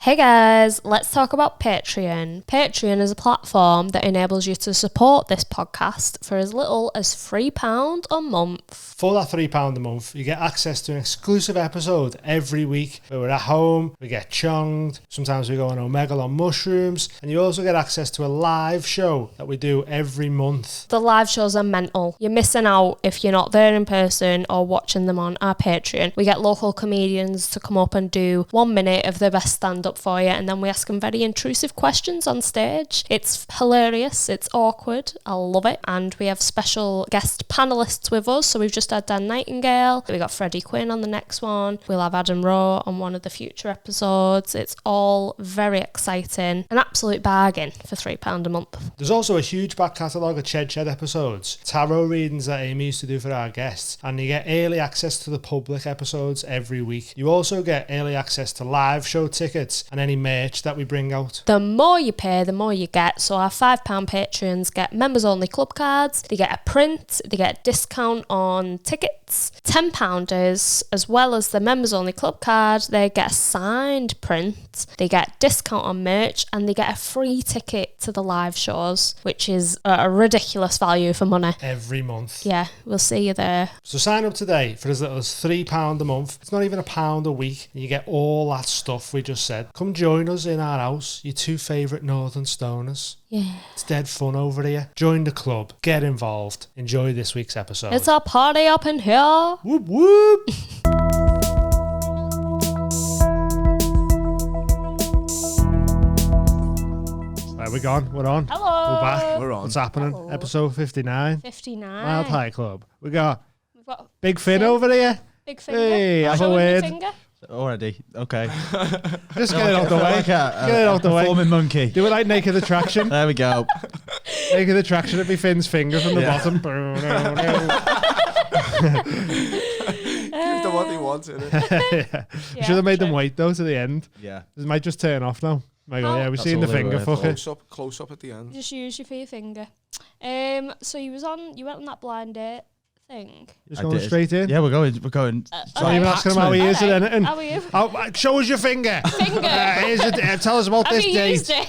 Hey guys, let's talk about Patreon. Patreon is a platform that enables you to support this podcast for as little as £3 a month. For that £3 a month, you get access to an exclusive episode every week where we're at home, we get chonged, sometimes we go on Omegle on mushrooms, and you also get access to a live show that we do every month. The live shows are mental. You're missing out if you're not there in person or watching them on our Patreon. We get local comedians to come up and do 1 minute of their best stand-up for you, and then we ask them very intrusive questions on stage. It's hilarious, it's awkward, I love it, and we have special guest panellists with us. So we've just had Dan Nightingale, we got Freddie Quinn on the next one, we'll have Adam Rowe on one of the future episodes. It's all very exciting, an absolute bargain for £3 a month. There's also a huge back catalogue of Shed episodes, tarot readings that Amy used to do for our guests, and you get early access to the public episodes every week. You also get early access to live show tickets and any merch that we bring out. The more you pay, the more you get. So our £5 patrons get members only club cards, they get a print, they get a discount on tickets. £10 as well as the members only club card, they get a signed print, they get discount on merch, and they get a free ticket to the live shows, which is a ridiculous value for money. Every month. Yeah, we'll see you there. So sign up today for as little as £3 a month. It's not even £1 a week. You get all that stuff we just said. Come join us in our house, your two favourite northern stoners. Yeah. It's dead fun over here. Join the club. Get involved. Enjoy this week's episode. It's a party up in here. Whoop whoop. Right, we're gone. We're on. Hello. We're back. We're on. What's happening? Hello. Episode 59. 59. Mild High Club. We've got got Big Finn over here. Big finger. Hey, have a Showing your word. finger. Already, okay. Just get it out the way. Like Get it out the way. performing monkey. Do it like Naked Attraction. There we go. Naked Attraction would be Finn's finger from the bottom. Give them what they want, innit? Yeah. Should have made them wait though to the end. Yeah. This might just turn off now. Might go, Oh. yeah, we're That's seeing all the they finger. were. Fuck it. Close up at the end. Just use your for your finger. So you went on that blind date thing. Just I going did. straight in. Yeah, we're going. Not even asking him how he is or anything. How are you? Oh, show us your finger. Finger. Tell us about Have this you date. used it?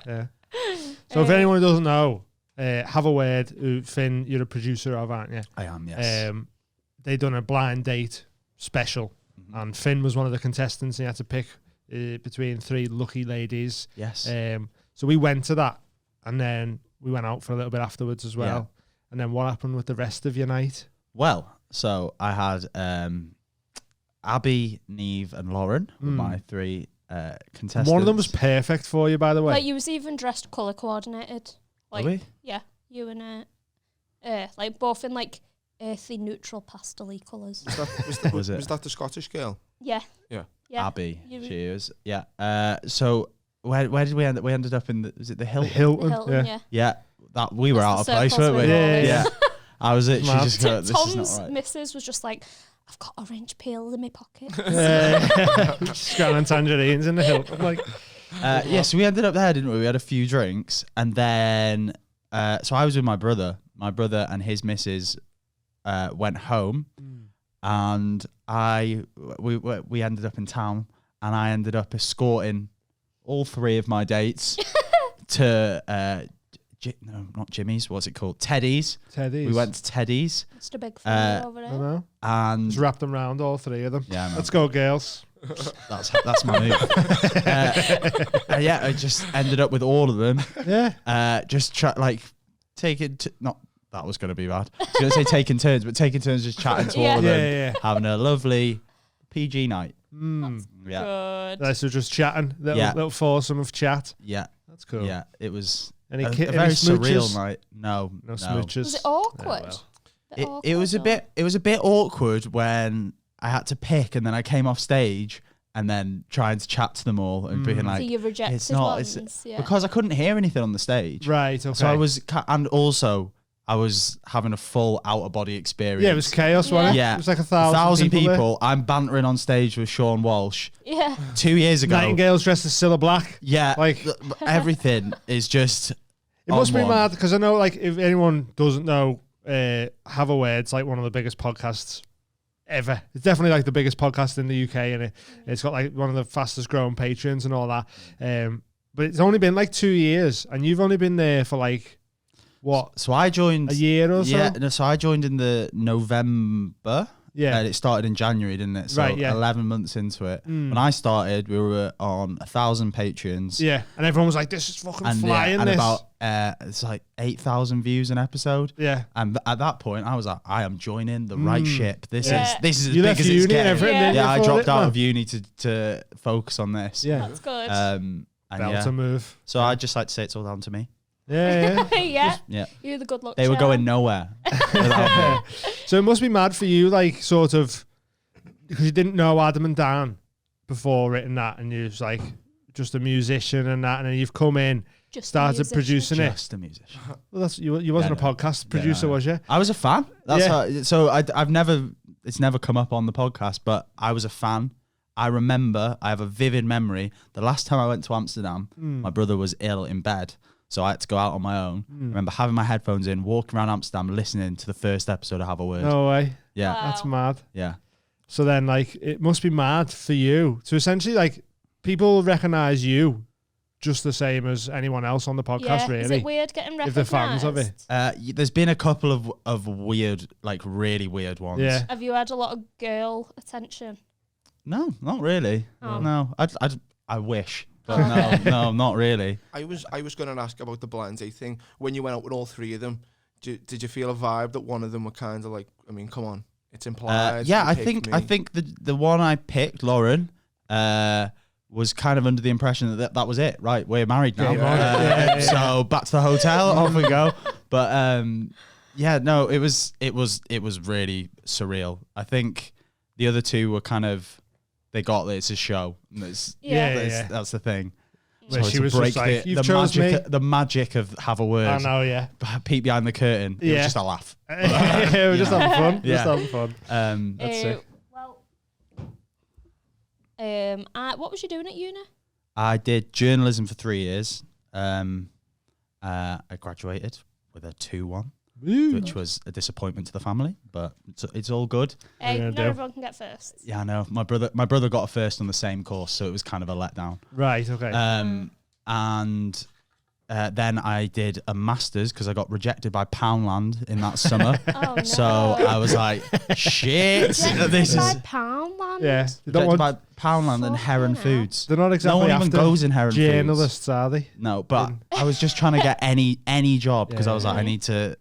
Yeah. So if anyone who doesn't know, have a word. Finn, you're a producer of, aren't you? I am, yes. They done a blind date special, and Finn was one of the contestants. He had to pick between three lucky ladies. Yes. So we went to that, and then we went out for a little bit afterwards as well. Yeah. And then what happened with the rest of your night? Well, so I had Abby, Neve, and Lauren were my three contestants. One of them was perfect for you, by the way. Like you was even dressed colour coordinated. Like Were we? yeah, you and like both in like earthy neutral pastel-y colours. Was it? Was that the Scottish girl? Yeah. Yeah. Yeah. Abby. You- She was. Yeah. So where did we end up? We ended up in was it the The Hilton? Hilton. The Hilton, yeah. yeah. Yeah. That we were That's out of the place, circles weren't we? we're all in. Yeah. I was literally Mad. just going, this is Tom's not right. missus was just like, I've got orange peels in my pocket. Scanning tangerines in the Hilton. Like, Yeah, so we ended up there, didn't we? We had a few drinks, and then so I was with my brother. My brother and his missus went home, and we ended up in town, and I ended up escorting all three of my dates to no, not Jimmy's. What's it called? Teddy's. Teddy's. We went to Teddy's, It's the big finger over I there. know. and Just wrapped them round, all three of them. yeah, man, Let's go, girls. that's my move. Yeah, I just ended up with all of them. Yeah. Just taking not that was going to be bad. I was going to say taking turns, but taking turns just chatting to all of them, Yeah. having a lovely PG night. Good. Yeah, So just chatting. Little foursome of chat. yeah, That's cool. yeah. It was Any a ki- very any surreal smooches? night. No smooches. Was it awkward? well. It was a bit. It was a bit awkward when I had to pick, and then I came off stage, and then trying to chat to them all and being So like, you rejected it's not. ones, yeah. Because I couldn't hear anything on the stage. Right, okay. So I was, and also I was having a full out of body experience. Yeah, it was chaos, wasn't it? Yeah. It was like 1,000 people. I'm bantering on stage with Sean Walsh. Yeah. 2 years ago. Nightingale's dressed as Cilla Black. Yeah. Like- Everything is just. It must be on one. mad, because I know, like, if anyone doesn't know, Have a Word, it's like one of the biggest podcasts ever. It's definitely like the biggest podcast in the UK, and it's got like one of the fastest growing patrons and all that. But it's only been like 2 years, and you've only been there for like what? So I joined a year or so. Yeah, no, so I joined in the November. Yeah, and it started in January, didn't it? So right, yeah. 11 months into it. When I started, we were on 1,000 patrons. Yeah, and everyone was like, "This is fucking flying." And this. about it's like 8,000 views an episode. Yeah, and at that point, I was like, I am joining the right ship. This is as you big left as it's uni and getting. everything. Yeah, I dropped out of uni to focus on this. Yeah, that's good. And Belter move. So I just like to say it's all down to me. Yeah. Yeah. You're the good luck. They were going nowhere without me. So it must be mad for you, like sort of, because you didn't know Adam and Dan before writing that, and you was like just a musician and that, and then you've come in, started producing it. Just a musician. Well, that's you wasn't a podcast producer, was you? I was a fan. That's how, so I've never, it's never come up on the podcast, but I was a fan. I remember, I have a vivid memory. The last time I went to Amsterdam, my brother was ill in bed, so I had to go out on my own. I remember having my headphones in, walking around Amsterdam, listening to the first episode of Have a Word. No way. Yeah. Wow. That's mad. Yeah. So then, like, it must be mad for you. So essentially, like, people recognize you just the same as anyone else on the podcast, really. Is it weird getting recognised? If they're fans of it. There's been a couple of weird, like really weird ones. Yeah. Have you had a lot of girl attention? No, not really. Oh. No, I wish, but no, not really. I was going to ask about the blind date thing. When you went out with all three of them, did you feel a vibe that one of them were kind of like, I mean, come on, it's implied. Yeah, I think the one I picked, Lauren, was kind of under the impression that was it. Right, we're married now. So back to the hotel, off we go. But yeah, no, it was really surreal. I think the other two were kind of, they got that it's a show. That's the thing. Where she was just like, "You've chose me." The magic of Have a Word. I know, yeah. Peek behind the curtain. It was just a laugh. It was just having fun. Yeah. Just having fun. That's it. Well, what was you doing at uni? I did journalism for 3 years. I graduated with a 2-1. Which was a disappointment to the family, but it's all good. Hey, not everyone can get first. Yeah, I know. My brother got a first on the same course, so it was kind of a letdown. Right, okay. And then I did a master's because I got rejected by Poundland in that summer. Oh, no. So I was like, shit. This is Poundland. Yeah. rejected by Poundland and Heron Foods. They're not exactly no one even after goes in Heron journalists, Foods. are they? No, but I was just trying to get any job because I was like, I need to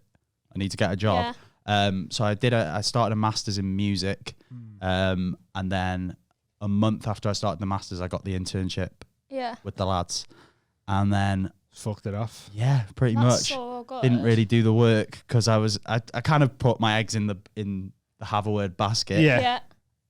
get a job. So I started a master's in music. And then a month after I started the master's, I got the internship with the lads. And then fucked it off. Yeah, pretty That's much. So good. Didn't really do the work because I kind of put my eggs in the Have a Word basket. Yeah.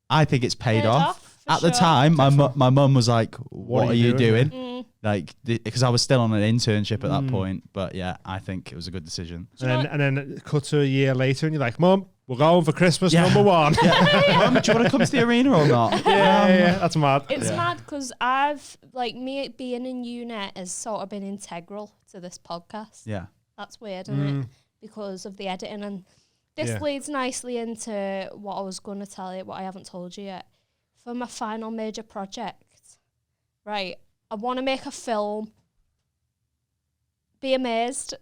I think it's paid off. At sure. the time, my mum was like, "What are you doing?" Like, because I was still on an internship at that point. But yeah, I think it was a good decision. And then cut to a year later, and you're like, "Mum, we're going for Christmas number one." Mum, do you want to come to the arena or not? Yeah, that's mad. It's mad because I've, like, me being in uni has sort of been integral to this podcast. Yeah. That's weird, isn't it? Because of the editing. And this leads nicely into what I was going to tell you, what I haven't told you yet. For my final major project, right, I want to make a film. Be amazed.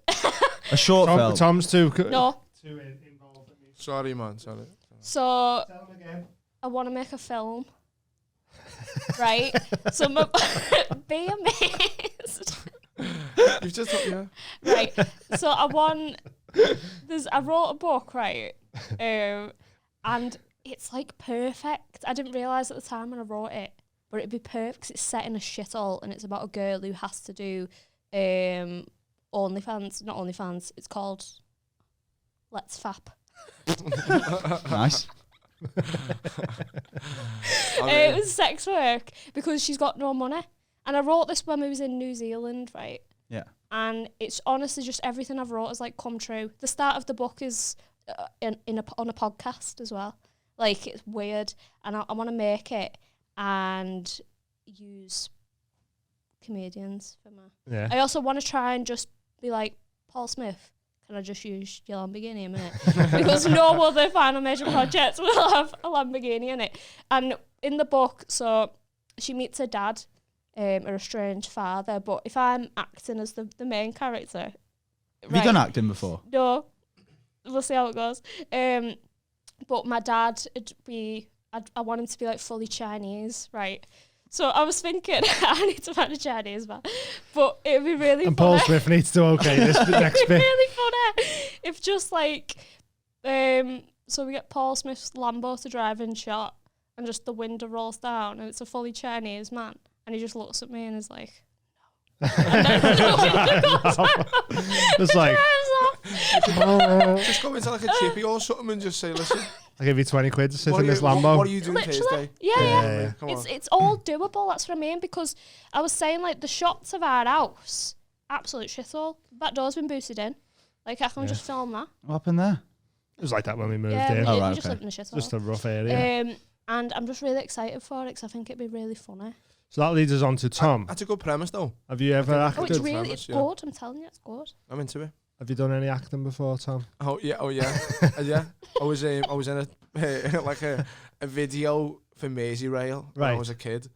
A short film. Tom's too... No. Too involved. Sorry, man. Sorry. So, Tell him again. I want to make a film. Right? So, be amazed. You've just... Yeah. Right. So, I wrote a book, right? And it's like perfect. I didn't realise at the time when I wrote it, but it'd be perfect 'cause it's set in a shithole and it's about a girl who has to do OnlyFans. Not OnlyFans. It's called Let's Fap. Nice. It was sex work because she's got no money. And I wrote this when we was in New Zealand, right? Yeah. And it's honestly just everything I've wrote has like come true. The start of the book is on a podcast as well. Like, it's weird, and I want to make it and use comedians for my. Yeah. I also want to try and just be like, Paul Smith, can I just use your Lamborghini a minute? Because no other Final Major project will have a Lamborghini in it. And in the book, so she meets her dad, her estranged father, but if I'm acting as the main character... Have you done acting before? No. We'll see how it goes. But my dad, I want him to be like fully Chinese, right? So I was thinking, I need to find a Chinese man. But it'd be really And funny. Paul Smith needs to this next It'd be bit. really funny if just like, so we get Paul Smith's Lambo to drive in shot and just the window rolls down and it's a fully Chinese man. And he just looks at me and is like, no. And then the window goes out. It's like, Just go into like a chippy or something and just say, listen, I'll give you 20 quid to sit what in are this you- Lambo. what are you doing Literally, Thursday? yeah. Come on. It's all doable, that's what I mean, because I was saying, like, the shots of our house, absolute shithole. That door's been boosted in. Like, I can just film that. What happened there? It was like that when we moved Yeah, in. Oh, we right, just okay. lived in a shithole. Just a rough area. And I'm just really excited for it because I think it'd be really funny. So that leads us on to Tom. That's a good premise, though. Have you ever Oh, acted? it's really, premise, it's yeah. good. I'm telling you, it's good. I'm into it. Have you done any acting before, Tom? Oh yeah. Yeah. I was in a like a video for Maisie Rail when I Right. was a kid.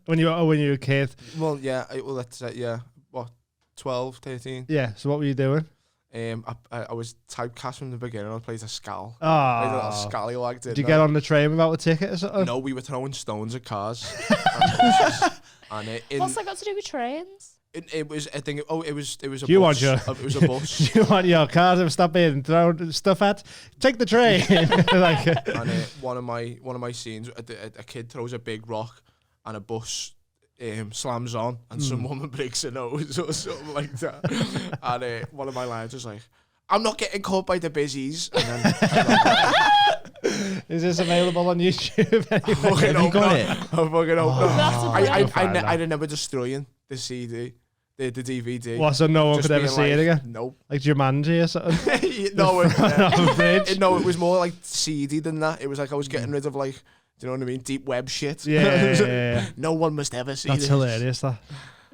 when you were a kid? Well, yeah. Well, let's say what, 12, 13. Yeah. So what were you doing? I was typecast from the beginning. I played a scal. Oh. I played a little scallywag. Did you get on the train without a ticket or something? No, we were throwing stones at cars. And What's that got to do with trains? it was I think it was a Do you bus. want It was a bus. Do you want your car to stop being thrown stuff at? Take the train. like, And one of my scenes, a kid throws a big rock, and a bus slams on, and some woman breaks her nose or something like that. And one of my lines was like, "I'm not getting caught by the busies." And then is this available on YouTube? I fucking Have you hope got not. it? I fucking hope not. That's a I brilliant- I remember destroying the CD, the DVD. What, so no one Just could ever being see it like, again? Nope. Like Jumanji or something? No, On a bridge? no, it was more like seedy than that. It was like I was getting rid of like, do you know what I mean? Deep web shit. Yeah. No one must ever see That's this. hilarious, that.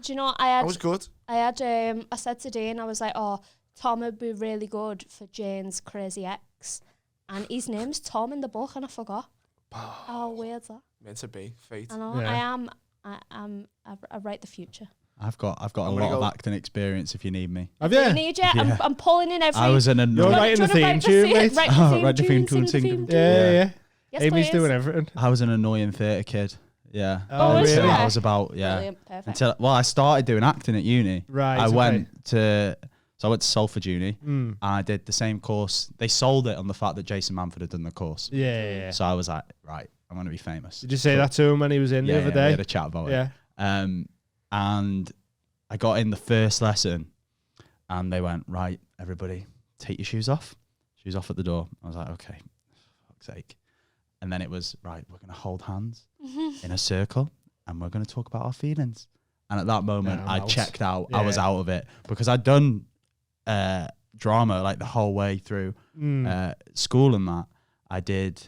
Do you know what I That had? was good. I said to Dean, I was like, oh, Tom would be really good for Jane's crazy ex. And his name's Tom in the book, and I forgot. How weird's that? Meant to be fate. I know. Yeah. I write the future. I've got a I'm lot gonna of go- acting experience if you need me. Have Do you? you need you? Yeah. I'm pulling in every... I was in a You're Do you writing the wanna theme write tune, the mate. Write Oh, the write the theme theme tune, tune, sing the sing theme the- tune. Yeah. Yes, Amy's please. doing everything. I was an annoying theatre kid. Yeah. Oh, is Until it? I was about Brilliant, perfect. until I started doing acting at uni. Right. I okay. went to Salford Uni Mm. and I did the same course. They sold it on the fact that Jason Manford had done the course. Yeah. So I was like, right, I'm going to be famous. Did you say that to him when he was in the other We day? had a chat about Yeah. it. And I got in the first lesson and they went, right, everybody, take your shoes off. Shoes off at the door. I was like, okay, for fuck's sake. And then it was, right, we're going to hold hands in a circle and we're going to talk about our feelings. And at that moment, I'm I out. checked out. I was Yeah. out of it because I'd done drama like the whole way through school and that. I did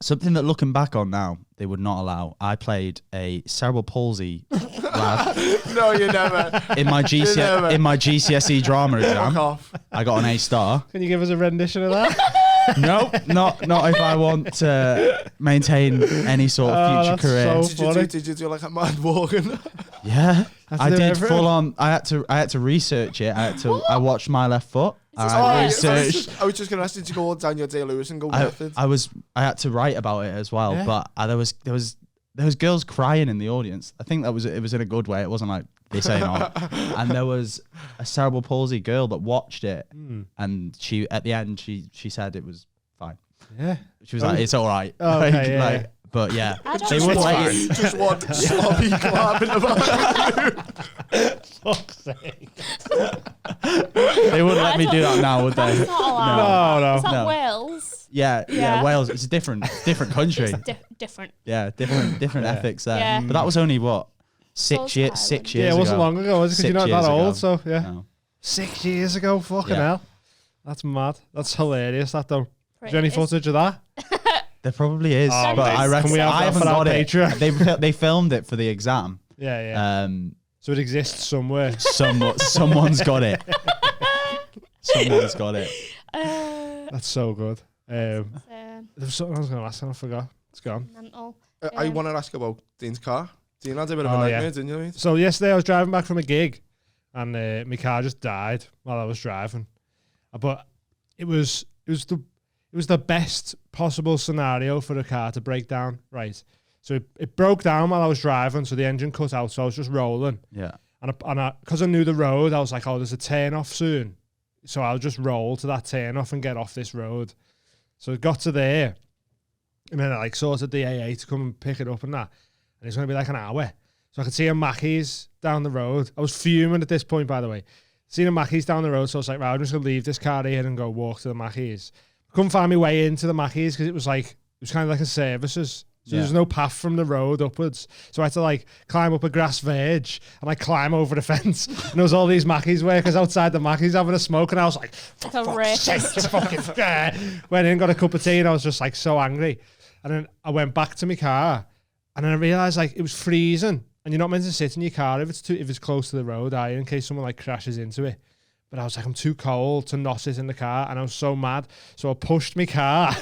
something that looking back on now, they would not allow. I played a cerebral palsy lad No, you never. in my never. in my GCSE drama Fuck exam. off. I got an A star. Can you give us a rendition of that? Nope, not if I want to maintain any sort of future that's career. so- Did you do like a mad walking? Yeah, Had to I do did everything? full on. I had to research it. I watched my left foot. this I right? researched. I was just gonna ask you to go all Daniel Day-Lewis and go I method. I had to write about it as well, Yeah. but there was girls crying in the audience. I think it was in a good way. It wasn't like this ain't on. And there was a cerebral palsy girl that watched it, and she at the end she said it was fine. Yeah. She was like, it's all right. Oh, okay, yeah. But yeah, I don't they know would why. let you. Just one sloppy clap in the back. Fuck's sake. They wouldn't let me do that now, would That's they? not allowed. No. Is that No. Wales? Yeah, Yeah. Wales. It's a different country. It's different. Yeah, different ethics there. Yeah. But that was only what So 6 years. Thailand. 6 years. Yeah, it wasn't ago. long ago, was it? Because 6 you're not years that ago. old, so yeah. No. 6 years ago, fucking Yeah. hell. That's mad. That's hilarious, that though. Is there any It's- footage of that? There probably is, Oh, but mate. I reckon Can we have I that haven't for our got it. Patreon? They filmed it for the exam. Yeah. So it exists somewhere. Someone's got it. Someone's got it. That's so good. There Um, was something I was going to ask and I forgot. It's gone. mental. I want to ask about Dean's car. Dean had a bit of Oh, a yeah. nightmare, didn't you? Mate? So yesterday I was driving back from a gig and my car just died while I was driving. But it was the best possible scenario for a car to break down, right? So it broke down while I was driving, so the engine cut out, so I was just rolling. Yeah. And because I knew the road, I was like, oh, there's a turn off soon. So I'll just roll to that turn off and get off this road. So I got to there, and then I like sorted the AA to come and pick it up and that. And it's going to be like an hour. So I could see a Mackey's down the road. I was fuming at this point, by the way. Seeing a Mackey's down the road, so I was like, right, I'm just going to leave this car here and go walk to the Mackey's. Couldn't find my way into the Mackey's because it was kind of like a services. So there's no path from the road upwards. So I had to like climb up a grass verge and like climb over the fence. And there was all these Mackey's workers outside the Mackey's having a smoke. And I was like, for fuck's sake, just fucking went in, got a cup of tea, and I was just like so angry. And then I went back to my car and then I realised like it was freezing. And you're not meant to sit in your car if it's close to the road, are you, in case someone like crashes into it. But I was like, I'm too cold to not sit in the car, and I was so mad. So I pushed my car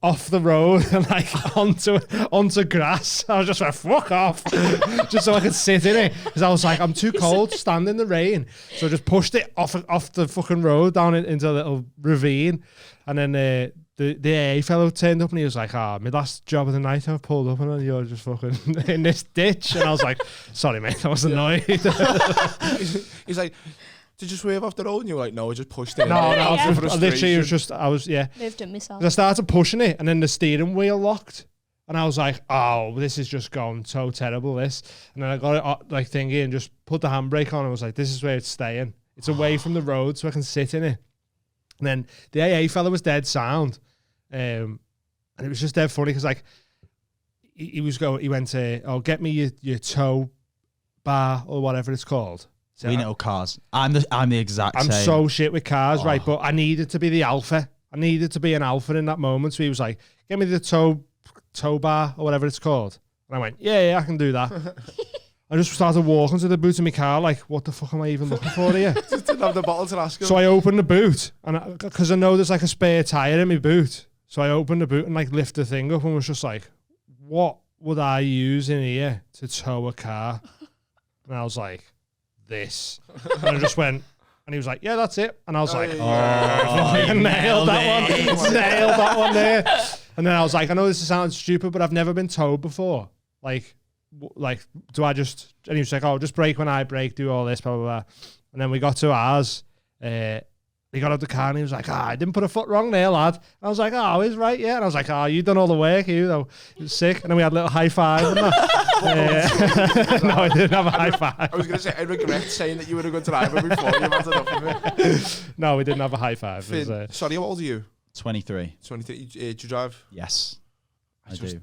off the road and like onto grass. I was just like, fuck off, just so I could sit in it. Because I was like, I'm too cold to stand in the rain. So I just pushed it off the fucking road down into a little ravine. And then the AA fellow turned up and he was like, my last job of the night I've pulled up and you're just fucking in this ditch. And I was like, sorry, mate, I was annoyed. He's like, did you swerve off the road? And you were like, no, I just pushed it. No, Yeah. I literally it was just, Moved it myself. I started pushing it and then the steering wheel locked. And I was like, oh, this is just gone so terrible, this. And then I got it like thingy and just put the handbrake on and was like, this is where it's staying. It's away from the road so I can sit in it. And then the AA fella was dead sound. And it was just dead funny because like he went to, get me your tow bar or whatever it's called. So We know cars. I'm the exact same. I'm so shit with cars, right? But I needed to be the alpha. I needed to be an alpha in that moment. So he was like, get me the tow bar or whatever it's called. And I went, yeah, I can do that. I just started walking to the boot of my car like, what the fuck am I even looking for here? Just didn't have the bottle to ask him. So I opened the boot, and because I know there's like a spare tyre in my boot. So I opened the boot and like lift the thing up and was just like, what would I use in here to tow a car? And I was like, this. And I just went, and he was like, yeah, that's it. And I was like, I nailed that one. Nailed that one there. And then I was like, I know this sounds stupid, but I've never been towed before. Like, do I just, and he was like, oh, just brake when I brake, do all this, blah, blah, blah. And then we got to ours. He got out the car and he was like, I didn't put a foot wrong there, lad. I was like, oh, he's right, yeah. And I was like, you done all the work, you though. It was sick. And then we had a little high five and that. No, I didn't have a high five. I was going to say, I regret saying that you were a good driver before you had enough of it. No, we didn't have a high five. Finn, sorry, how old are you? 23. 23. Do you drive? Yes, I do.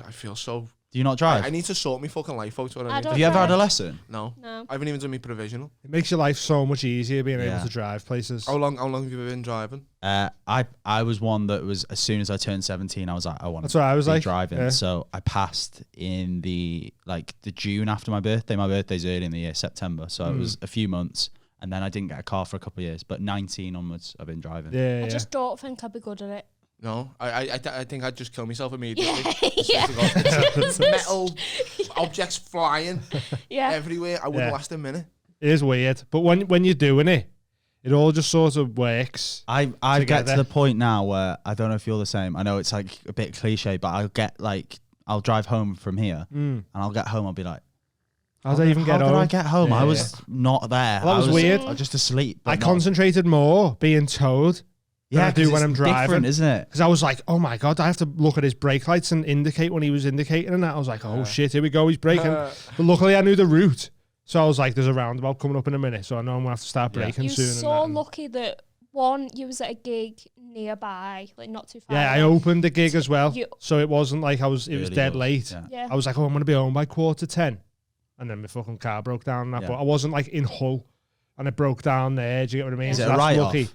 I feel so. Do you not drive? I need to sort my fucking life out. What I I mean. don't Have you ever had a drive. lesson? No. No. I haven't even done my provisional. It makes your life so much easier being able Yeah. to drive places. How long have you been driving? I was one that was, as soon as I turned 17, I was like, I want That's to what I was be like. driving. Yeah. So I passed in the June after my birthday. My birthday's early in the year, September. So it was a few months. And then I didn't get a car for a couple of years. But 19 onwards, I've been driving. Yeah, I just don't think I'd be good at it. No, I think I'd just kill myself immediately. Yeah. Metal objects flying Yeah. everywhere. I wouldn't Yeah. last a minute. It is weird. But when you're doing it, it all just sort of works. I get Together. to the point now where I don't know if you're the same. I know it's like a bit cliche, but I'll drive home from here and I'll get home. I'll be like, How did I even get how home? did I get home? Yeah, I was not there. Well, that was weird. I was just asleep. but I not- concentrated more being towed than I 'cause do when it's I'm driving. different, isn't it? Because I was like, oh my God, I have to look at his brake lights and indicate when he was indicating and that. I was like, oh shit, here we go, he's braking. But luckily I knew the route. So I was like, there's a roundabout coming up in a minute. So I know I'm going to have to start Yeah. braking You're soon. so and that. lucky that one, you was at a gig nearby, like not too far. Yeah, I away. opened the gig as well. You- So it wasn't like it was Early dead doors, late. yeah. Yeah. I was like, oh, I'm going to be home by 10:15. And then my fucking car broke down and that. Yeah. But I wasn't like in Hull and it broke down there. Do you get what I mean? Is So it a that's write-off? lucky.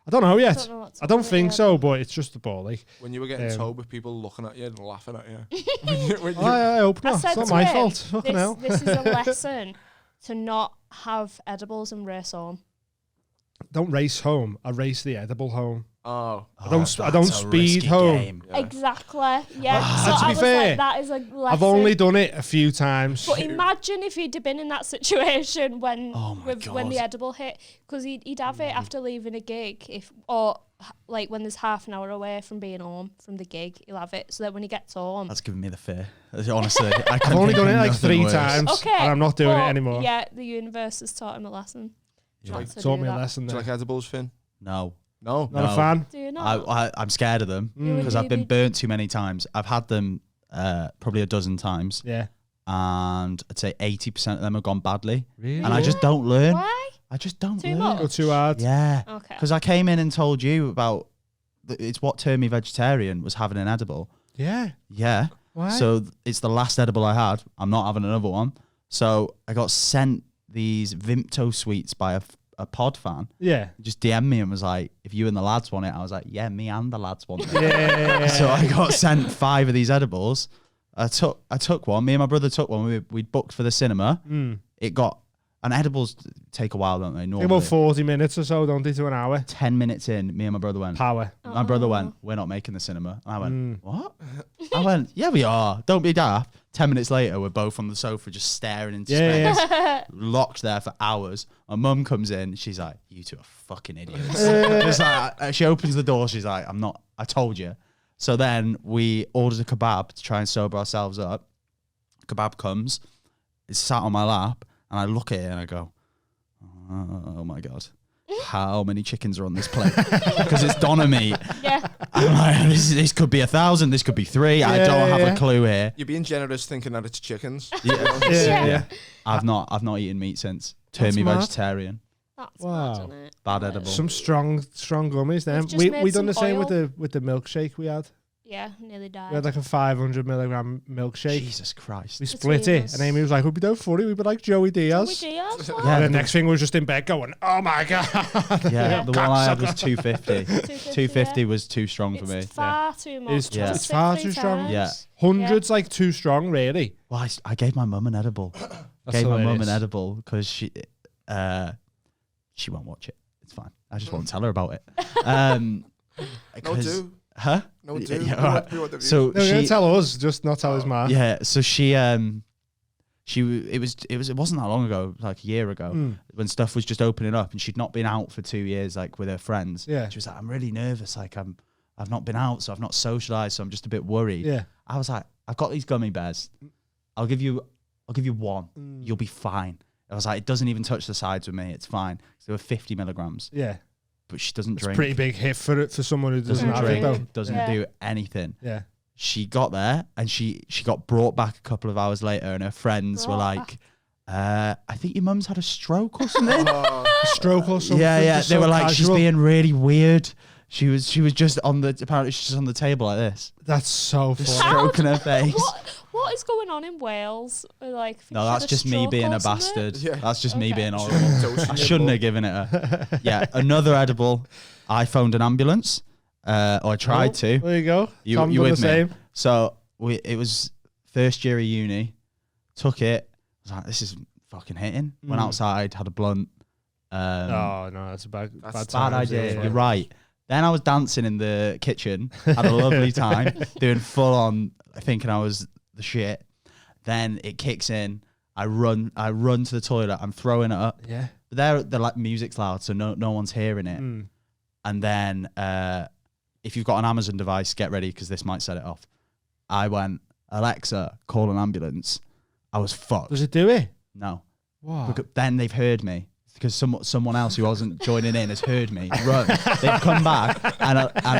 I don't know yet. Don't know what to I don't call it, think yeah. so, but it's just a ball. Like, When you were getting Um, towed with people looking at you and laughing at you. I hope I not. said It's not to my him, fault. Fucking hell. This is a lesson to not have edibles and race home. don't race home. I race the edible home. Oh. I don't speed home. Yeah. Exactly. Yeah. And to be fair, that is a lesson. I've only done it a few times. But imagine if he'd have been in that situation when God. the edible hit, because he'd have it after leaving a gig, or like when there's half an hour away from being home from the gig, he'll have it so that when he gets home. That's giving me the fear. Honestly, I've only done it like 3 times, Okay, and I'm not doing it but anymore. Yeah, the universe has taught him a lesson. Taught me a lesson Do you there. like edibles, Finn? No. No. Not a fan. Do you not? I'm scared of them because I've been burnt too many times. I've had them probably a dozen times. Yeah. And I'd say 80% of them have gone badly. Really? And I just don't learn. Why? I just don't Too learn. much? Go too hard. Yeah. Okay. Because I came in and told you about, it's what turned me vegetarian was having an edible. Yeah. Yeah. Why? So it's the last edible I had. I'm not having another one. So I got sent these Vimto sweets by a pod fan. Yeah. Just DM'd me and was like, if you and the lads want it, I was like, yeah, me and the lads want it. Yeah. So I got sent 5 of these edibles. I took one. Me and my brother took one. We'd booked for the cinema. It got, and edibles take a while, don't they? Take Normally. about 40 minutes or so, don't they, to an hour? 10 minutes in, me and my brother went. Power. My brother went, we're not making the cinema. And I went, what? I went, yeah, we are. Don't be daft. 10 minutes later, we're both on the sofa just staring into space. Locked there for hours. My mum comes in. She's like, you two are fucking idiots. Just like, she opens the door. She's like, I told you. So then we ordered a kebab to try and sober ourselves up. Kebab comes. It's sat on my lap. And I look at it and I go, oh my God. How many chickens are on this plate? Because it's doner meat. Yeah. I'm like, this could be 1,000, this could be 3. I don't have a clue here. You're being generous thinking that it's chickens. Yeah. I've not eaten meat since. Turned me mad. vegetarian. That's Wow. mad, isn't it? Bad edible. Some strong gummies then. We've just made We done the some same oil. with the milkshake we had. Yeah, nearly died. We had like a 500 milligram milkshake. Jesus Christ. We split it, us. and Amy was like, "We'd be done funny. We'd be like Joey Diaz." Yeah, And the next thing was just in bed going, "Oh my God." Yeah, the one I had was 250. 250 yeah. was too strong for me. It's far too much. It's- I've it's sick far 3 too strong. times. Yeah. Hundreds like too strong, really. Well, I gave my mum an edible. That's Gave my mum hilarious. an edible because she won't watch it. It's fine. I just won't tell her about it. No, 'cause- do. Huh? No, do. Yeah, all right. We want the views. So No, you're gonna she, tell us, just not tell his man. yeah. So it wasn't that long ago, like a year ago, when stuff was just opening up, and she'd not been out for 2 years, like with her friends. Yeah. She was like, I'm really nervous. Like I've not been out, so I've not socialized, so I'm just a bit worried. Yeah. I was like, I've got these gummy bears. I'll give you one. You'll be fine. I was like, it doesn't even touch the sides with me. It's fine. So they were 50 milligrams, Yeah. but she doesn't It's a drink. pretty big hit for someone who doesn't Doesn't have drink. it though. Doesn't Yeah. do anything. Yeah. She got there and she got brought back a couple of hours later, and her friends were Brought like, I think your mum's had a stroke or something. Stroke or something. Yeah. just They so were like, she's casual. being really weird. She was just apparently she's just on the table like this, That's so funny. stroking her face. What is going on in Wales? Like, No, that's just me being a bastard. Yeah. That's just me Okay. being horrible. I shouldn't have given it her. Yeah, another edible. I phoned an ambulance, or I tried to. There you go. You Tom you done with the me? same. So it was first year of uni. Took it. I was like, this is fucking hitting. Went outside, had a blunt. Oh no, that's a bad Bad time. idea. Yeah. You're right. Then I was dancing in the kitchen. Had a lovely time, doing full on, thinking I was the shit. Then it kicks in. I run to the toilet. I'm throwing it up. Yeah. But they're like, music's loud, so no one's hearing it. And then if you've got an Amazon device, get ready because this might set it off. I went, Alexa, call an ambulance. I was fucked. Does it do it? No. Wow. Because then they've heard me because someone else who wasn't joining in has heard me run. They've come back and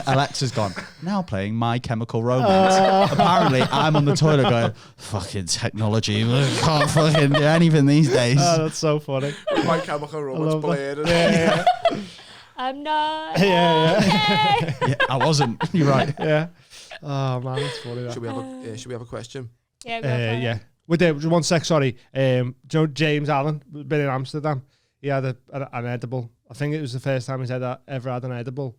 Alexa's gone, now playing My Chemical Romance. Apparently I'm on the toilet going, fucking technology, can't fucking do anything these days. Oh, that's so funny. My Chemical Romance love played. Yeah. I'm not. Yeah. Yeah, I wasn't. You're right. Yeah. Oh man, that's funny. That. Should we have a question? Yeah, go for it. Yeah. With the 1 sec, sorry. James Allen been in Amsterdam. He had an edible. I think it was the first time he's ever had an edible,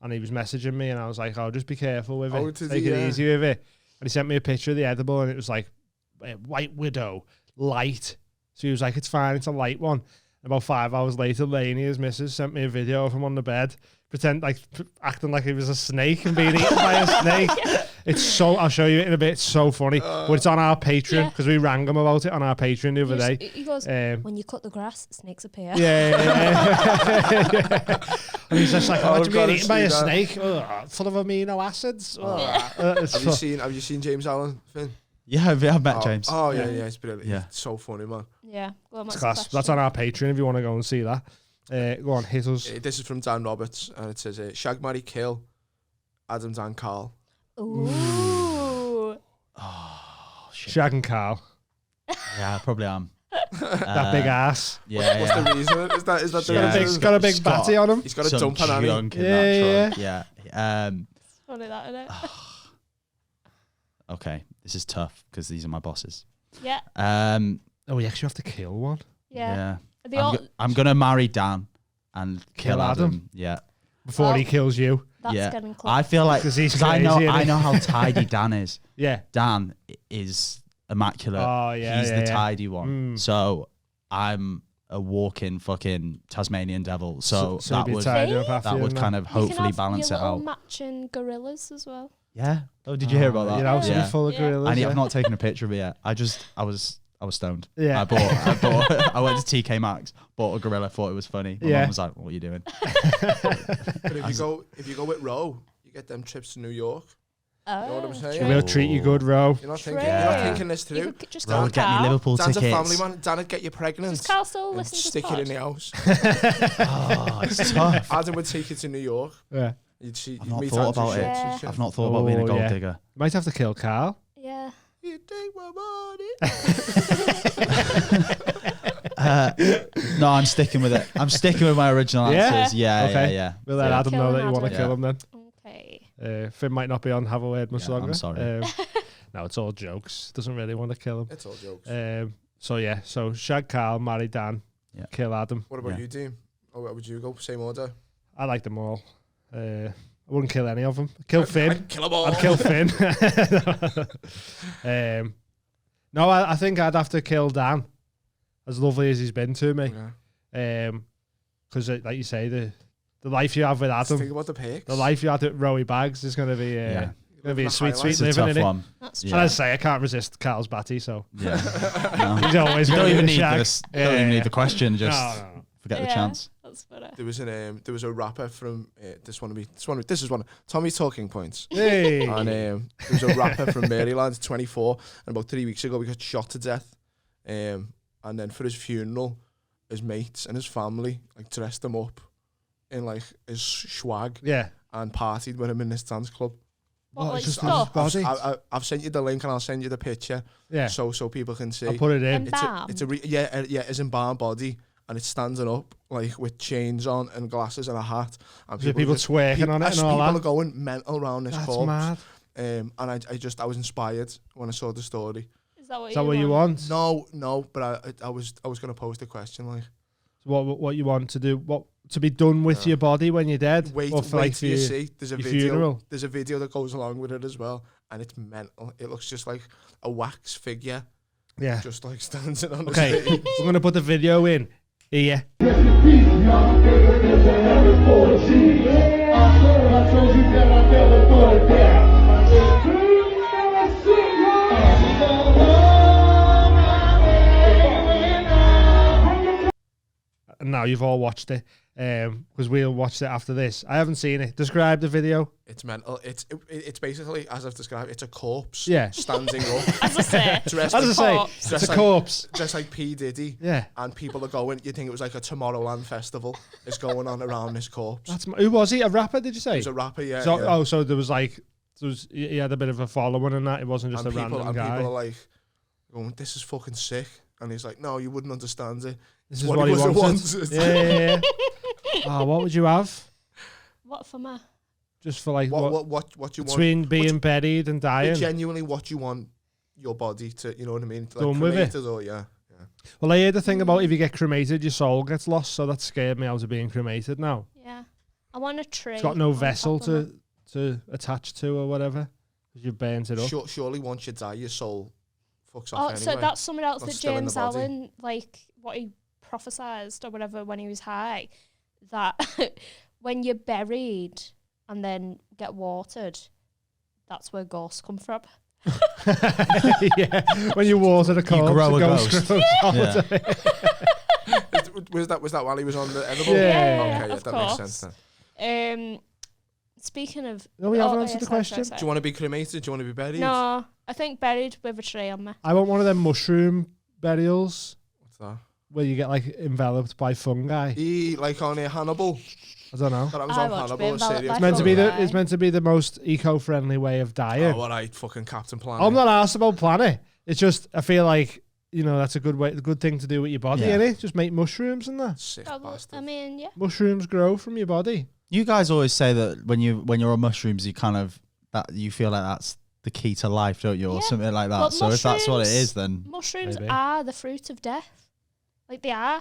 and he was messaging me, and I was like, "Oh, just be careful with Oh, it. did Take he? it Yeah. easy with it." And he sent me a picture of the edible, and it was like White Widow light. So he was like, "It's fine. It's a light one." About 5 hours later, Lainey, his missus, sent me a video of him on the bed, acting like he was a snake and being eaten by a snake. It's so, I'll show you it in a bit. It's so funny. But it's on our Patreon because we rang him about it on our Patreon the other day. He goes, when you cut the grass, snakes appear. Yeah. And he's just like, oh, being eaten by a snake, full of amino acids. Have you seen James Allen, Finn? Yeah, I've met James. Oh yeah, it's brilliant. Yeah. It's so funny, man. Yeah. Well, It's class. That's on our Patreon if you want to go and see that. Go on, hit us. This is from Dan Roberts, and it says, Shag, marry, kill, Adam, Dan, Carl. Ooh. Oh, shit. Shag and Carl. Yeah, I probably am. That big ass. Yeah, What's the reason? Is that the reason? Got a big batty on him. He's got a dump on him. Yeah. It's funny that, isn't it? Okay, this is tough because these are my bosses. Yeah. Oh, you actually have to kill one. Yeah. I'm gonna marry Dan and kill Adam. Yeah. Before he kills you. That's getting close. I feel like because I know how tidy Dan is. Yeah. Dan is immaculate. Oh yeah. He's the tidy one. So I'm a walking fucking Tasmanian devil. So that would kind of hopefully balance it out. Matching gorillas as well. Yeah. Oh, did you hear about that? Your house is full of gorillas. I've not taken a picture of it yet. I was stoned. Yeah. I went to TK Maxx, bought a gorilla, thought it was funny. My mum was like, "What are you doing?" But if you go with Ro, you get them trips to New York. Oh, you know what I'm saying? We'll treat you good, Ro. You're not thinking this through. Ro would get me Liverpool Dan's tickets. a family man. Dan would get you pregnant. Does Carl still listen to stick it in the house. Oh, it's tough. Adam would take you to New York. Yeah. I've not thought about it. Yeah. I've not thought about being a gold digger. Might have to kill Carl. Yeah. You take my money. No, I'm sticking with it. I'm sticking with my original answers. Yeah. Okay. Yeah. We'll let Adam know that you want to kill him then. Okay. Finn might not be on Have a Word much longer. I'm sorry. No, it's all jokes. Doesn't really want to kill him. It's all jokes. So shag Carl, marry Dan, kill Adam. What about you, Dean? Oh, where would you go? Same order? I like them all. I wouldn't kill any of them. Kill Finn. I'd kill them all. I'd kill Finn. No, I think I'd have to kill Dan, as lovely as he's been to me. Because, like you say, the life you have with Adam, think about the pics. The life you had at Rowie Bags is going to be a sweet living, in it. That's true. And I say I can't resist Carl's batty, so no. He's always you don't even need shag. this. Don't even need the question. Just no. forget the chance. That's better. There was a rapper from this is one of Tommy's talking points. Hey. And there was a rapper from Maryland, 24, and about 3 weeks ago he got shot to death. And then for his funeral, his mates and his family like dressed him up in like his swag. Yeah. And partied with him in this dance club. What, like just stuff? I've sent you the link and I'll send you the picture. Yeah. So people can see. I'll put it in. It's it's embalmed body. And it's standing up like with chains on and glasses and a hat. And people twerking on it and all that. People are going mental around this corpse. Mad. And I was inspired when I saw the story. Is that what you want? No, but I was going to pose the question like. So what you want to do? What to be done with your body when you're dead? Wait till you see. There's a video. Funeral. There's a video that goes along with it as well, and it's mental. It looks just like a wax figure. Yeah. Just like standing on. Okay, we're gonna put the video in. Yeah. Now you've all watched it, because we'll watch it after this. I haven't seen it. Describe the video. It's mental. It's basically, as I've described, it's a corpse. Yeah. Standing up. As I say, it's a corpse. Just like P. Diddy. Yeah. And people are going, you think it was like a Tomorrowland festival is going on around this corpse. Who was he? A rapper, did you say? He was a rapper, yeah. So, yeah. Oh, so there was like, he had a bit of a following and that. It wasn't just a random guy. And people are like, going, this is fucking sick. And he's like, no, you wouldn't understand it. This is what he wanted. Yeah. Oh, what would you have? What for me? Just for like what you want between being buried and dying. Genuinely, what you want your body to, you know what I mean? Like done with it. Or, yeah. Well, I heard the thing about if you get cremated, your soul gets lost. So that scared me out of being cremated now. Yeah, I want a tree. It's got no vessel to attach to or whatever because you've burnt it up. Surely once you die, your soul fucks off anyway. So that's something else that James Allen, like what he prophesized or whatever when he was high that when you're buried and then get watered, that's where ghosts come from. Yeah, when you water the corpse, grow a ghost ghost. grows out. Was that while he was on the edible? Yeah. Okay, Of that course. makes sense then. Speaking of, No, we haven't answered the sorry, question. sorry. Do you want to be cremated? Do you want to be buried? No, I think buried with a tree on me. I want one of them mushroom burials What's that? where you get like enveloped by fungi. Like on Hannibal. I don't know. That was I on watched Hannibal. Being a Valid series. by It's meant to be fungi. it's meant to be the most eco-friendly way of dying. Oh, alright, fucking Captain Planet. I'm not asked about planet. It's just I feel like that's a good thing to do with your body, Yeah. innit? Just make mushrooms and that. Sick Probably, bastard. I mean, yeah. Mushrooms grow from your body. You guys always say that when you're on mushrooms, you kind of that you feel like that's the key to life, don't you, or Yeah. something like that. Well, So if that's what it mushrooms- is, then Mushrooms Maybe. are the fruit of death. Like they are.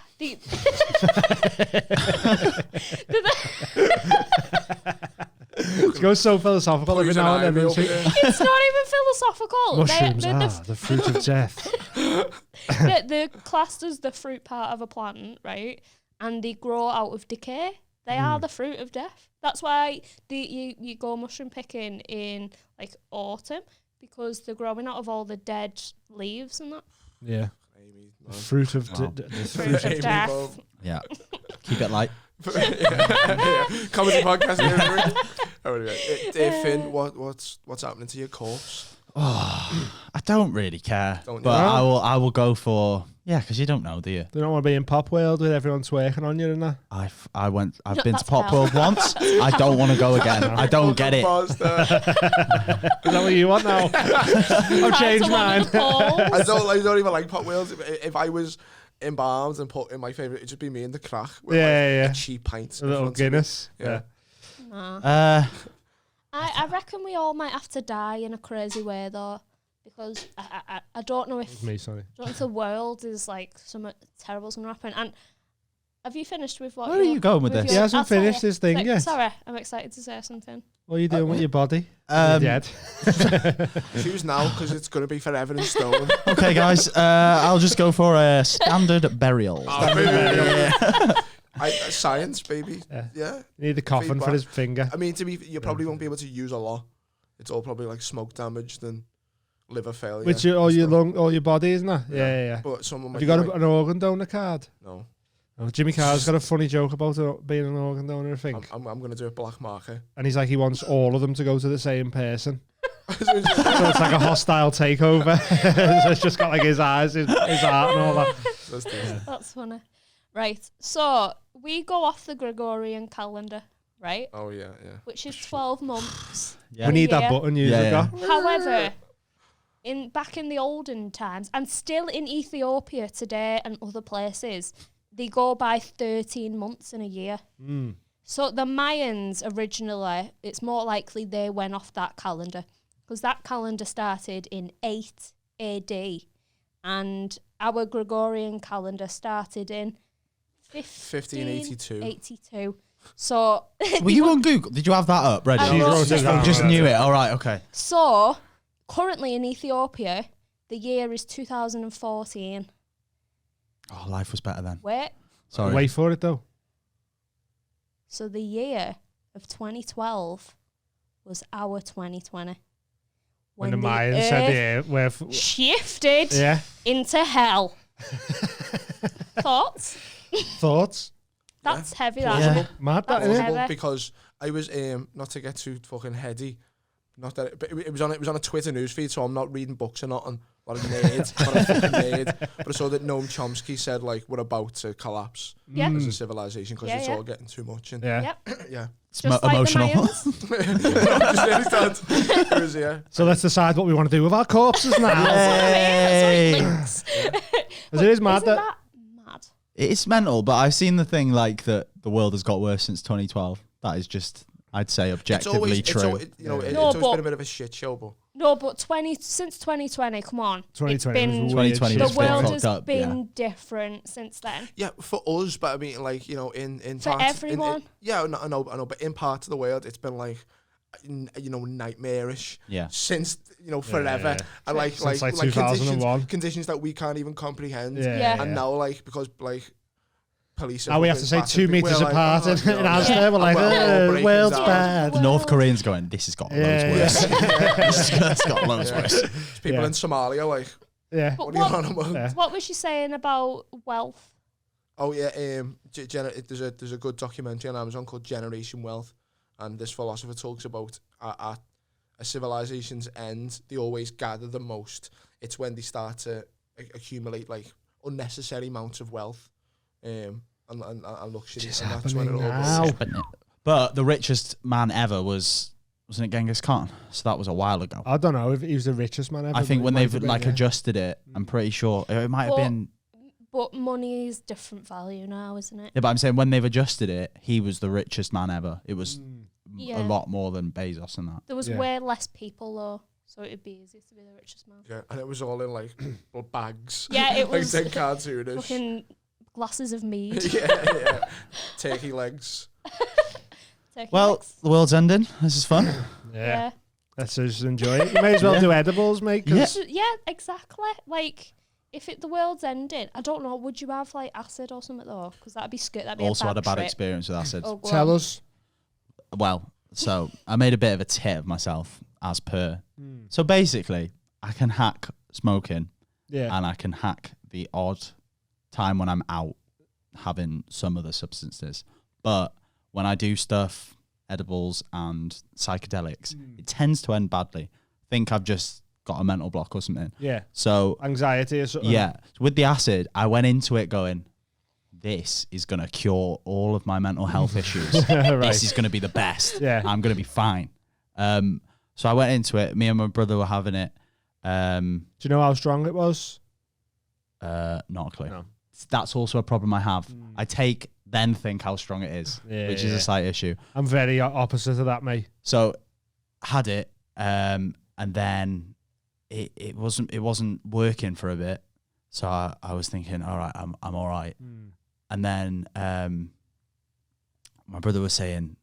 It goes so philosophical every Poison now and ivy then. up doesn't it? here. It's not even philosophical. Mushrooms They're are the fruit of death. they're classed as the fruit part of a plant, right? And they grow out of decay. They are the fruit of death. That's why you go mushroom picking in like autumn, because they're growing out of all the dead leaves and that. Yeah. Amy, The fruit of Wow. the Fruit of Amy death. Bob. yeah, keep it light. yeah. Comedy podcast. Finn, what's happening to your corpse? Oh, I don't really care, Don't you? but No? I will go for because you don't know, do you? They don't want to be in Pop World with everyone twerking on you and that. I've No, been to that's Pop hell. World once. I don't want to go again. I don't get it. Is that what you want now? I've changed mine. I don't even like Pop Wheels. If I was embalmed and put in my favourite, it'd just be me in the crack with Yeah. a cheap pint. A in little front of me. Guinness. Yeah. Nah. I reckon we all might have to die in a crazy way though, because I don't know if Me, sorry. the world is like something terrible's gonna happen. And have you finished with what? Where are you going with this? He hasn't I'll tell finished you. his thing Like, yet. Sorry, I'm excited to say something. What are you doing with your body? You're dead. Choose now because it's going to be forever in stone. Okay, guys, I'll just go for a standard burial. Science, baby. Yeah. You need the coffin for Feedback. his finger. I mean, you probably won't be able to use a lot. It's all probably like smoke damaged and liver failure. Which and all your stuff. all your body, isn't it? Yeah. But someone Have might you got be like, an organ donor card? no. Oh, Jimmy Carr's got a funny joke about being an organ donor, I think. I'm going to do a black market. And he's like, he wants all of them to go to the same person. So it's like a hostile takeover. So it's just got like his eyes, his heart and all that. Let's do it. That's funny. Right. So we go off the Gregorian calendar, right? Oh, yeah. Which is 12 months. Yeah. We need that Yeah. button you've Yeah. got. However, back in the olden times, and still in Ethiopia today and other places, they go by 13 months in a year. Mm. So the Mayans originally, it's more likely they went off that calendar, because that calendar started in 8 AD, and our Gregorian calendar started in 1582. 82. So Were you on Google? Did you have that up ready? I She wrote it down. Just knew it. All right. Okay. So, currently in Ethiopia, the year is 2014. Oh, life was better then. Wait, Sorry. Wait for it though. so the year of 2012 was our 2020. When the the Mayans said Earth the where shifted yeah. into hell. Thoughts? Thoughts? That's heavy, that. Yeah. Mad that, That's innit? heavy. Well, because I was not to get too fucking heady, not that, but it was on a Twitter newsfeed, so I'm not reading books or nothing. What a nerd, what a fucking nerd. But I saw that Noam Chomsky said like we're about to collapse Yeah. as a civilization because Yeah, it's yeah. all getting too much. And Yeah. Yep. yeah, It's Just like emotional. the Mayans. Just really started- it was, yeah. So let's decide what we want to do with our corpses now. That's what Yay. it links. Because it is mad Isn't that that mad? It's mental, but I've seen the thing like that the world has got worse since 2012. That is just, I'd say, objectively true. It's always No, been a but- bit of a shit show, but No, but since 2020, come on. 2020 it's been, was weird 2020 shit. the was very world fucked has up, been different since then. yeah, for us. But I mean, like in For parts, everyone. yeah, I know, but in parts of the world, it's been like nightmarish. Yeah. Since forever, yeah. and Since, like, 2001. conditions that we can't even comprehend. Yeah. And now, like, because like police. Now we have to say 2 meters apart in Asda. We're like, breaking world's down. bad. The North Koreans going, this has got loads worse. This has got loads worse. There's people in Somalia like, Yeah. But what are you on about? Yeah. what was she saying about wealth? Oh yeah, there's a good documentary on Amazon called Generation Wealth, and this philosopher talks about at a civilization's end, they always gather the most. It's when they start to accumulate like unnecessary amounts of wealth, and luxury. It's and that's when it all happening goes. now. But the richest man ever wasn't it Genghis Khan? So that was a while ago. I don't know if he was the richest man ever. I think but when he might they've have been, like yeah. adjusted it, I'm pretty sure it might have But- been. But money is different value now, isn't it? Yeah, but I'm saying when they've adjusted it, he was the richest man ever. It was Yeah. a lot more than Bezos and that. There was Yeah. way less people though, so it'd be easy to be the richest man. Yeah, and it was all in like little bags. Yeah, it was like cartoonish. fucking glasses of mead. yeah. Turkey legs. Turkey Well, legs. the world's ending. This is fun. Yeah. Let's just enjoy it. You may as well do edibles, mate. 'Cause Yeah, exactly. Like, if the world's ending, I don't know, would you have like acid or something though? Because that'd be scary. That'd be Also a had a bad trip. experience with acid. Oh, go Tell on. us. Well, so I made a bit of a tit of myself as per. So basically, I can hack smoking Yeah. and I can hack the odd time when I'm out having some other substances. But when I do stuff, edibles and psychedelics, it tends to end badly. I think I've just got a mental block or something. Yeah. So Anxiety or something. yeah, with the acid, I went into it going, this is going to cure all of my mental health issues. Right. This is going to be the best. Yeah. I'm going to be fine. So I went into it. Me and my brother were having it. Do you know how strong it was? Not a clue. No. That's also a problem I have. I take, then think how strong it is, which is a slight issue. I'm very opposite of that, mate. So had it, and then it wasn't working for a bit. So I was thinking, all right, I'm all right. And then my brother was saying,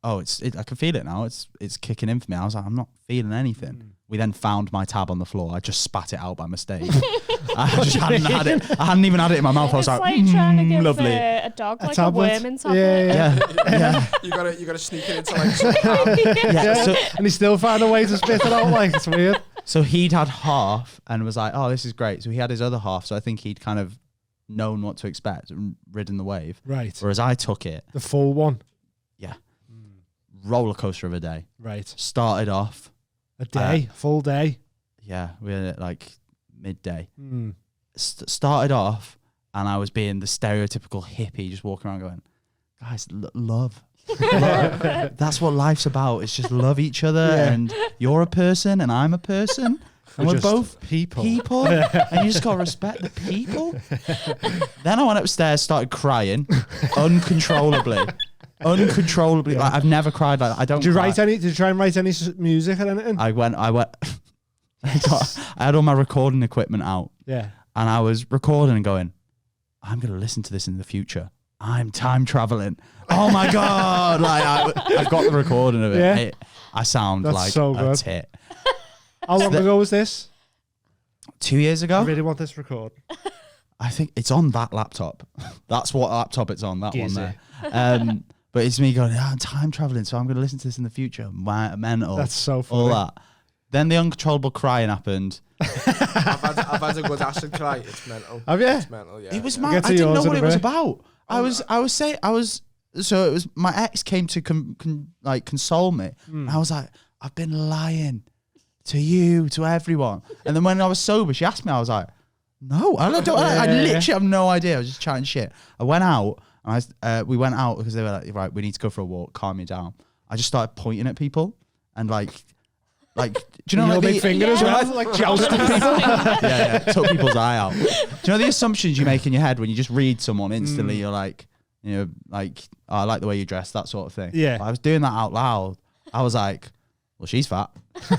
"Oh, I can feel it now. It's kicking in for me." I was like, "I'm not feeling anything." We then found my tab on the floor. I just spat it out by mistake. I just hadn't had it. I hadn't even had it in my mouth. I was It's like, like trying to give lovely. a dog like a tablet. worming tablet. Yeah. Yeah. You gotta sneak it into like some ham. Yeah. So, And he still found a way to spit it out. Like, it's weird. so he'd had half and was like, "Oh, this is great." So he had his other half. So I think he'd kind of known what to expect and ridden the wave. Right. Whereas I took it, The full one. roller coaster of a day. Right. Started off, A day. Full day. yeah, we had it like midday. Mm. Started off, and I was being the stereotypical hippie, just walking around going, "Guys, love." That's what life's about. It's just love each other, and you're a person, and I'm a person, and we're just both people. and you just gotta respect the people. Then I went upstairs, started crying uncontrollably. Like I've never cried like that. I don't. Did you cry. write any? Did you try and write any music or anything? I went. I had all my recording equipment out, Yeah. and I was recording and going, "I'm gonna listen to this in the future. I'm time traveling. Oh my god!" Like I've got the recording of it. Yeah. I sound That's like so a good. tit. How long ago was this? 2 years I ago, really want this record. I think it's on that laptop. That's what laptop it's on. That Is one there. But it's me going, I'm time traveling, so I'm going to listen to this in the future. Mental. That's so funny. All that. Then the uncontrollable crying happened. I've had a good acid cry. It's mental. Have you? It's mental, yeah. It was yeah. mad. Get I to didn't know yours what in it a was bit. about. So it was my ex came to console me. And I was like, I've been lying to you, to everyone. And then when I was sober, she asked me, I was like, no, I literally have no idea. I was just chatting shit. I went out and we went out because they were like, right, we need to go for a walk, calm me down. I just started pointing at people and like, do you know Your like big finger as well, like jousting people. yeah, took people's eye out. Do you know the assumptions you make in your head when you just read someone instantly? You're like, you know, like, oh, I like the way you dress, that sort of thing. Yeah. I was doing that out loud. I was like, well, she's fat.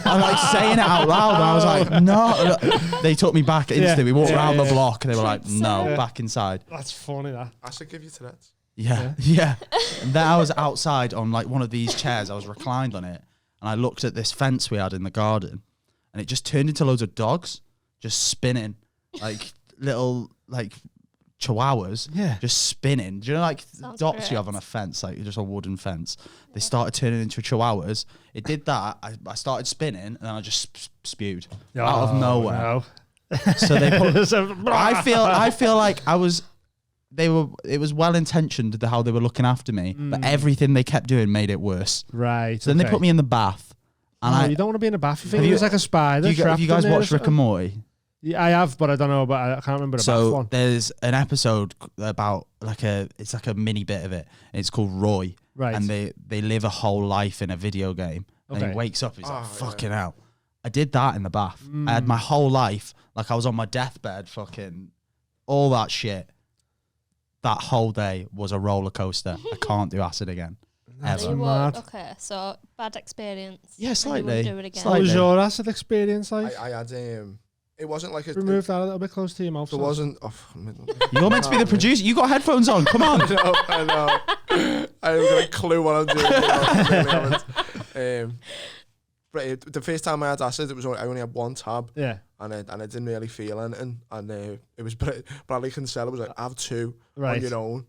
I'm like saying it out loud. And I was like, no. They took me back instantly. We walked around the block and they were like, no, back inside. That's funny, that. I should give you Tourette's. Yeah. And then I was outside on like one of these chairs. I was reclined on it. And I looked at this fence we had in the garden. And it just turned into loads of dogs just spinning. Like little, like chihuahuas Yeah. just spinning. Do you know like Sounds dots great. you have on a fence, like just a wooden fence? They started turning into chihuahuas. It did that. I started spinning and then I just spewed out of nowhere. No. So they put. I feel like I was. It was well intentioned how they were looking after me, but everything they kept doing made it worse. Right. So then they put me in the bath, and you don't want to be in a bath. You think Have it you- was like a spider. have you guys watched Rick and Morty? Yeah, I have, but I don't know. But I can't remember the bath So one. there's an episode about it's like a mini bit of it. And it's called Roy, Right. and they live a whole life in a video game. And Okay. he wakes up, he's like, Oh, fucking hell. I did that in the bath. I had my whole life, like I was on my deathbed, fucking all that shit. That whole day was a roller coaster. I can't do acid again. That's So Ever. you mad. won't- okay, so bad experience. Yeah, and you slightly. wouldn't do it again. Slightly. What was your acid experience like? I had it wasn't like a. Remove that a little bit close to your mouth. There Sam. wasn't. Oh, You're meant to be the producer. You got headphones on. Come on. I know. I haven't got a clue what I'm doing. I really haven't. But the first time I had acid, it was I only had one tab, Yeah. and I didn't really feel anything. And it was Bradley Kinsella was like, "Have two Right. on your own."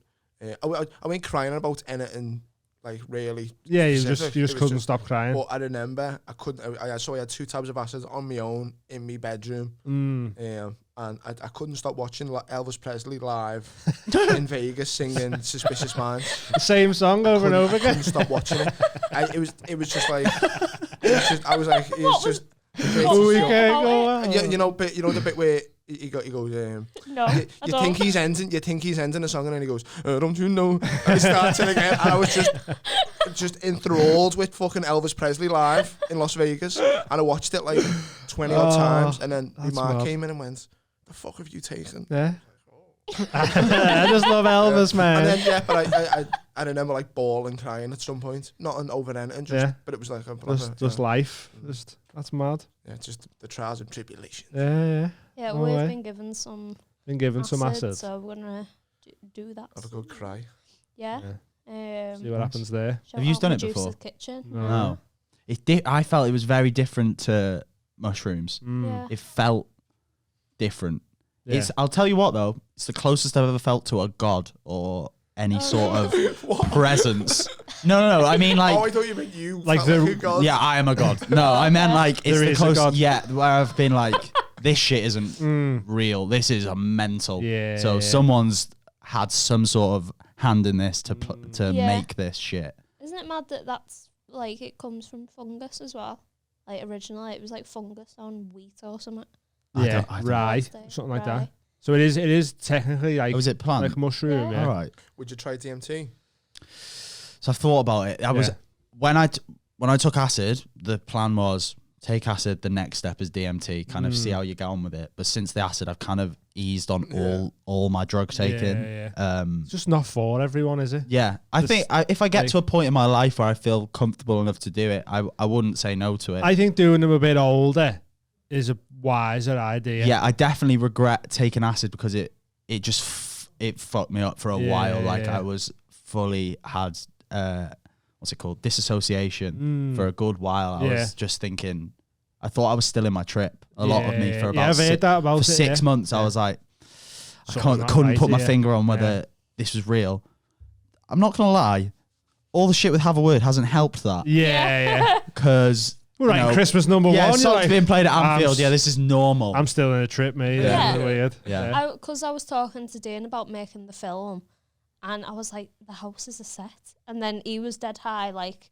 I went crying about anything like really. Yeah, you specific. just It was couldn't stop crying. But I remember I couldn't. I had 2 tabs of acid on my own in my bedroom. And I couldn't stop watching Elvis Presley live in Vegas singing "Suspicious Minds." The same song over and over again. Couldn't stop watching it. It was just like I was like, it's just. Oh, we What can't about go it? out. And you know the bit where he goes. No, You I don't. think he's ending the song, and then he goes, "Don't you know?" And he starts it again, and I was just enthralled with fucking Elvis Presley live in Las Vegas, and I watched it like 20 odd times, and then that's Mark mad. came in and went, "The fuck have you taken?" Yeah. I just love Elvis, man. And then but I remember like bawling, crying at some point, not an over anything, just Yeah. but it was like just life. Just that's mad. just the trials and tribulations. Yeah. Yeah, No we've way. been given some Been given some acid. so we're gonna do that. Have a good cry. Yeah. See what happens there. shout Have you out done it Producer's before? Kitchen. No. I felt it was very different to mushrooms. Yeah. It felt different. Yeah. I'll tell you what though, it's the closest I've ever felt to a god or any sort of What? presence. No. I mean like Oh, I thought you meant you. Like felt the- a god. yeah, I am a god. No, I meant like it's There the is a closest. god. Yeah, where I've been like, this shit isn't real. This is a mental. Yeah, So yeah. someone's had some sort of hand in this to Yeah. make this shit. Isn't it mad that that's like it comes from fungus as well? Like originally it was like fungus on wheat or something. Yeah, I don't- rye, Wednesday, something like rye. that. So it is technically like Oh, was it plant? like mushroom. Yeah. Yeah. All right. Would you try DMT? So I've thought about it. I was Yeah. when I took acid, the plan was take acid. The next step is DMT. Kind of see how you get on with it. But since the acid, I've kind of eased on all my drug taking. Yeah. It's just not for everyone, is it? Yeah, I Just, think if I get like- to a point in my life where I feel comfortable enough to do it, I wouldn't say no to it. I think doing them a bit older is a wiser idea. yeah, I definitely regret taking acid because it just it fucked me up for a Yeah, while. Like yeah. I was fully had what's it called, disassociation for a good while. I Yeah. was just thinking, I thought I was still in my trip. A lot of me for Yeah, about I've heard that about for it, 6 yeah. months. I Yeah. was like, Something not couldn't right put my here. finger on whether Yeah. this was real. I'm not gonna lie, all the shit with Have a Word hasn't helped that Yeah. because We're right, Christmas number yeah, one. You're songs like, being played at I'm Anfield. s- Yeah, this is normal. I'm still in a trip, mate. Yeah. Yeah. Weird. Yeah. Because I was talking to Dean about making the film, and I was like, the house is a set, and then he was dead high, like,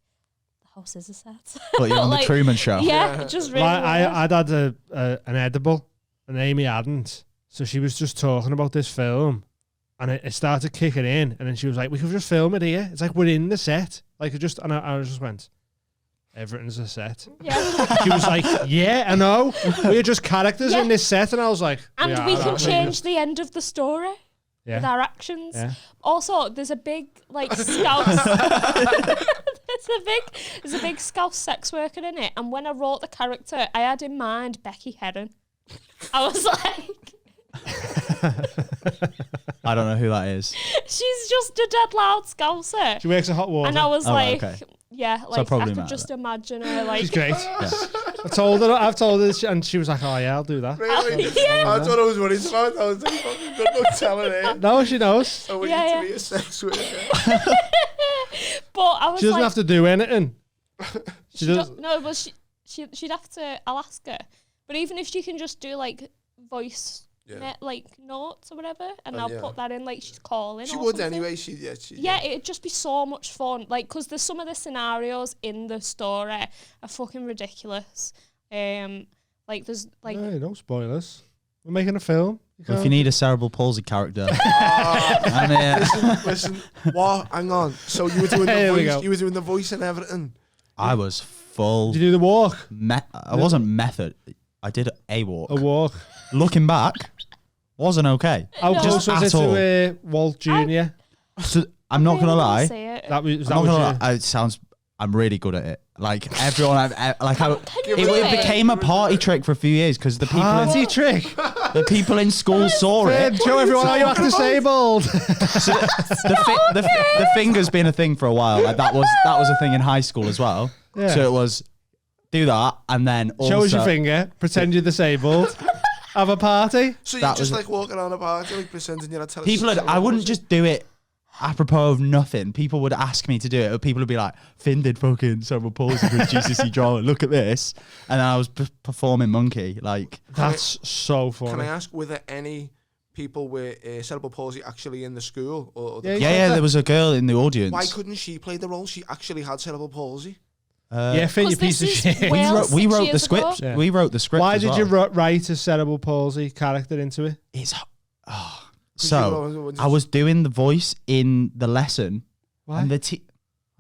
the house is a set. But you're on the Like, Truman Show. Yeah, it just really. Like, weird. I'd had an edible, and Amy hadn't. So she was just talking about this film, and it started kicking in, and then she was like, "We could just film it here. It's like we're in the set." Like it just, and I just went, "Everything's a set." Yeah. She was like, "Yeah, I know. We're just characters Yeah. in this set," and I was like, And "Yeah, we I can know." change the end of the story with Yeah. our actions. Yeah. Also, there's a big like Scouse. there's a big Scouse sex worker in it, and when I wrote the character, I had in mind Becky Heron. I was like, I don't know who that is. she's just a dead loud Scouser. She works in hot water. And I was Oh, right, like, okay. yeah, like I probably could met just her. imagine her like. She's great. I've told her, and she was like, "Oh yeah, I'll do that." Really? Yeah. That's what I was worried about. I was like, fucking Good luck telling her. No, she knows. I want Yeah, you to be a sex worker. But I was She doesn't have to do anything. She does. No, but she'd have to. I'll ask her. But even if she can just do like voice, like notes or whatever, and I'll put that in like she's calling. She or would something. anyway. Yeah, it'd just be so much fun. Like, because there's some of the scenarios in the story are fucking ridiculous. Like there's like Hey, no spoilers. We're making a film. Well, if you need a cerebral palsy character, I'm here. Listen. What? Hang on. So you were doing the voice. You were doing the voice and everything. I was full. Did you do the walk? I wasn't method. I did a walk. A walk. Looking back, wasn't okay. How close was it at all. to Walt Jr.? So, I'm not gonna lie. That was I'm not gonna lie. It sounds. I'm really good at it. Like everyone, it became a party trick for a few years because the people trick. The people in school saw it. Show everyone how you act disabled. So the fingers been a thing for a while. Like that was a thing in high school as well. Yeah. So it was do that and then also, show us your finger. Pretend you're disabled. Have a party. So you're just like walking around a party, like pretending you're a people. I wouldn't just do it apropos of nothing. People would ask me to do it, or people would be like, "Finn did fucking cerebral palsy for GCSE drama. Look at this," and then I was performing monkey. Like that's so funny. Can I ask, were there any people with cerebral palsy actually in the school? Or yeah, there was a girl in the audience. Why couldn't she play the role? She actually had cerebral palsy. Finn, you piece of shit. We wrote the script. Yeah. We wrote the script. Why did you write a cerebral palsy character into it? It's so I was doing the voice in the lesson. Why? And I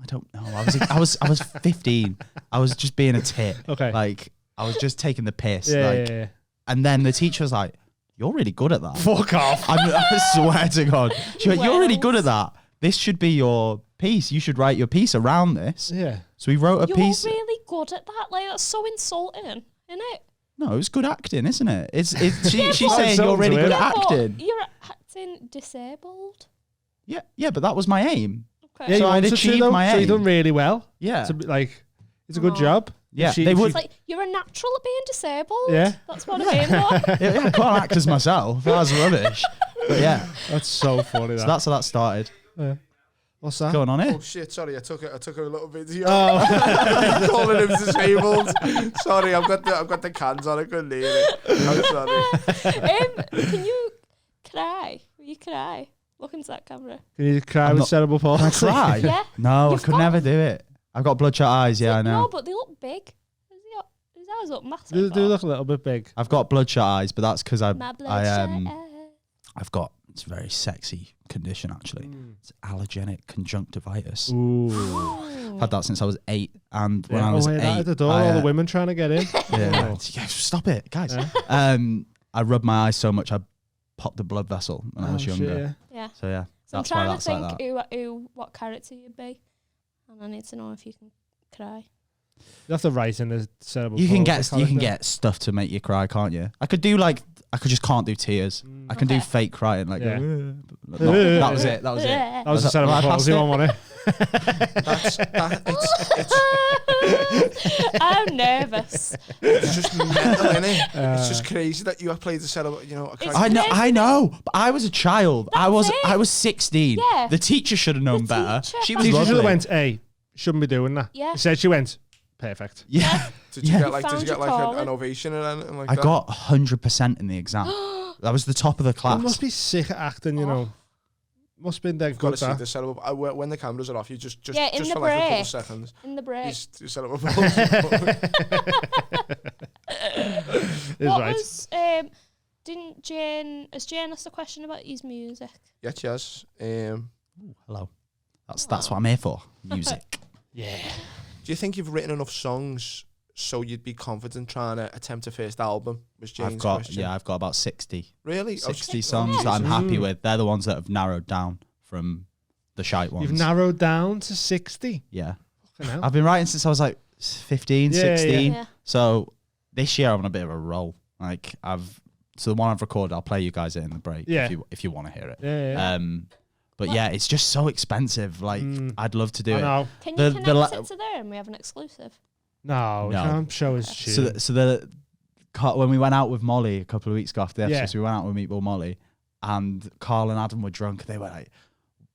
don't know. I was 15. I was just being a tit. Okay. Like I was just taking the piss. Yeah. And then the teacher was like, "You're really good at that." Fuck off. I swear to God. She went, "You're really good at that. This should be your piece. You should write your piece around this." Yeah. So we wrote a piece. You're really good at that. Like that's so insulting, isn't it? No, it was good acting, isn't it? She's saying you're really good at acting. You're acting disabled. Yeah, but that was my aim. Okay. Yeah, so I'd achieved my aim. So you done really well. Yeah. It's a good job. Yeah, they would. It's like, you're a natural at being disabled. Yeah. That's what I mean. Yeah, I can't act as myself. That was rubbish. But yeah. That's so funny. So that's how that started. Yeah. What's that? Going on here? Oh shit! Sorry, I took a little video. Calling him disabled. Sorry, I've got the cans on. I couldn't hear it. I'm sorry. Can you cry? Will you cry? Look into that camera. Can you cry with cerebral palsy? Can I cry? Yeah. No, I could never do it. I've got bloodshot eyes. Yeah, I know. No, but they look big. His eyes look massive. They look a little bit big. I've got bloodshot eyes, but that's because I've got. It's a very sexy condition actually. It's allergenic conjunctivitis. Ooh. Had that since I was 8, and when I was 8, at the door, all the women trying to get in. Yeah, stop it, guys. I rubbed my eyes so much I popped a blood vessel when I was younger. Yeah. So yeah, so I'm trying to think what character you'd be, and I need to know if you can cry. You have to write in the cerebral. You can get stuff to make you cry, can't you? I just can't do tears. I can do fake crying, like that was it. That was it. That was the cerebral palsy one, wasn't it? I'm nervous. It's just mental, innit? It's just crazy that you have played the cerebral. You know, I know. But I was a child. I was 16. Yeah. The teacher should have known better. She was teacher lovely. should have went, "Hey, shouldn't be doing that." Yeah. Said she went. Perfect. Yeah. Did you get an ovation or anything like that? I got 100% in the exam. That was the top of the class. You must be sick at acting, you know. Must have been dead good. See the cerebral. When the cameras are off, you just in for the like break. a couple of seconds. In the break. You cerebral palsy. Has Jane asked a question about his music? Yeah, she has. Hello. That's what I'm here for. Music. Yeah. Do you think you've written enough songs so you'd be confident trying to attempt a first album? Was Jane's question. Yeah, I've got about 60. Really? 60 songs that I'm happy with. They're the ones that have narrowed down from the shite ones. You've narrowed down to 60? Yeah. Fucking hell. I've been writing since I was like 15, 16. Yeah. So this year I'm on a bit of a roll. Like so the one I've recorded, I'll play you guys it in the break if you want to hear it. Yeah. But yeah, it's just so expensive. Like I'd love to do it. Know. Can you connect it to there and we have an exclusive? No. Can't show his tune. So when we went out with Molly a couple of weeks ago after the episode, so we went out with Meatball Molly, and Carl and Adam were drunk. They were like,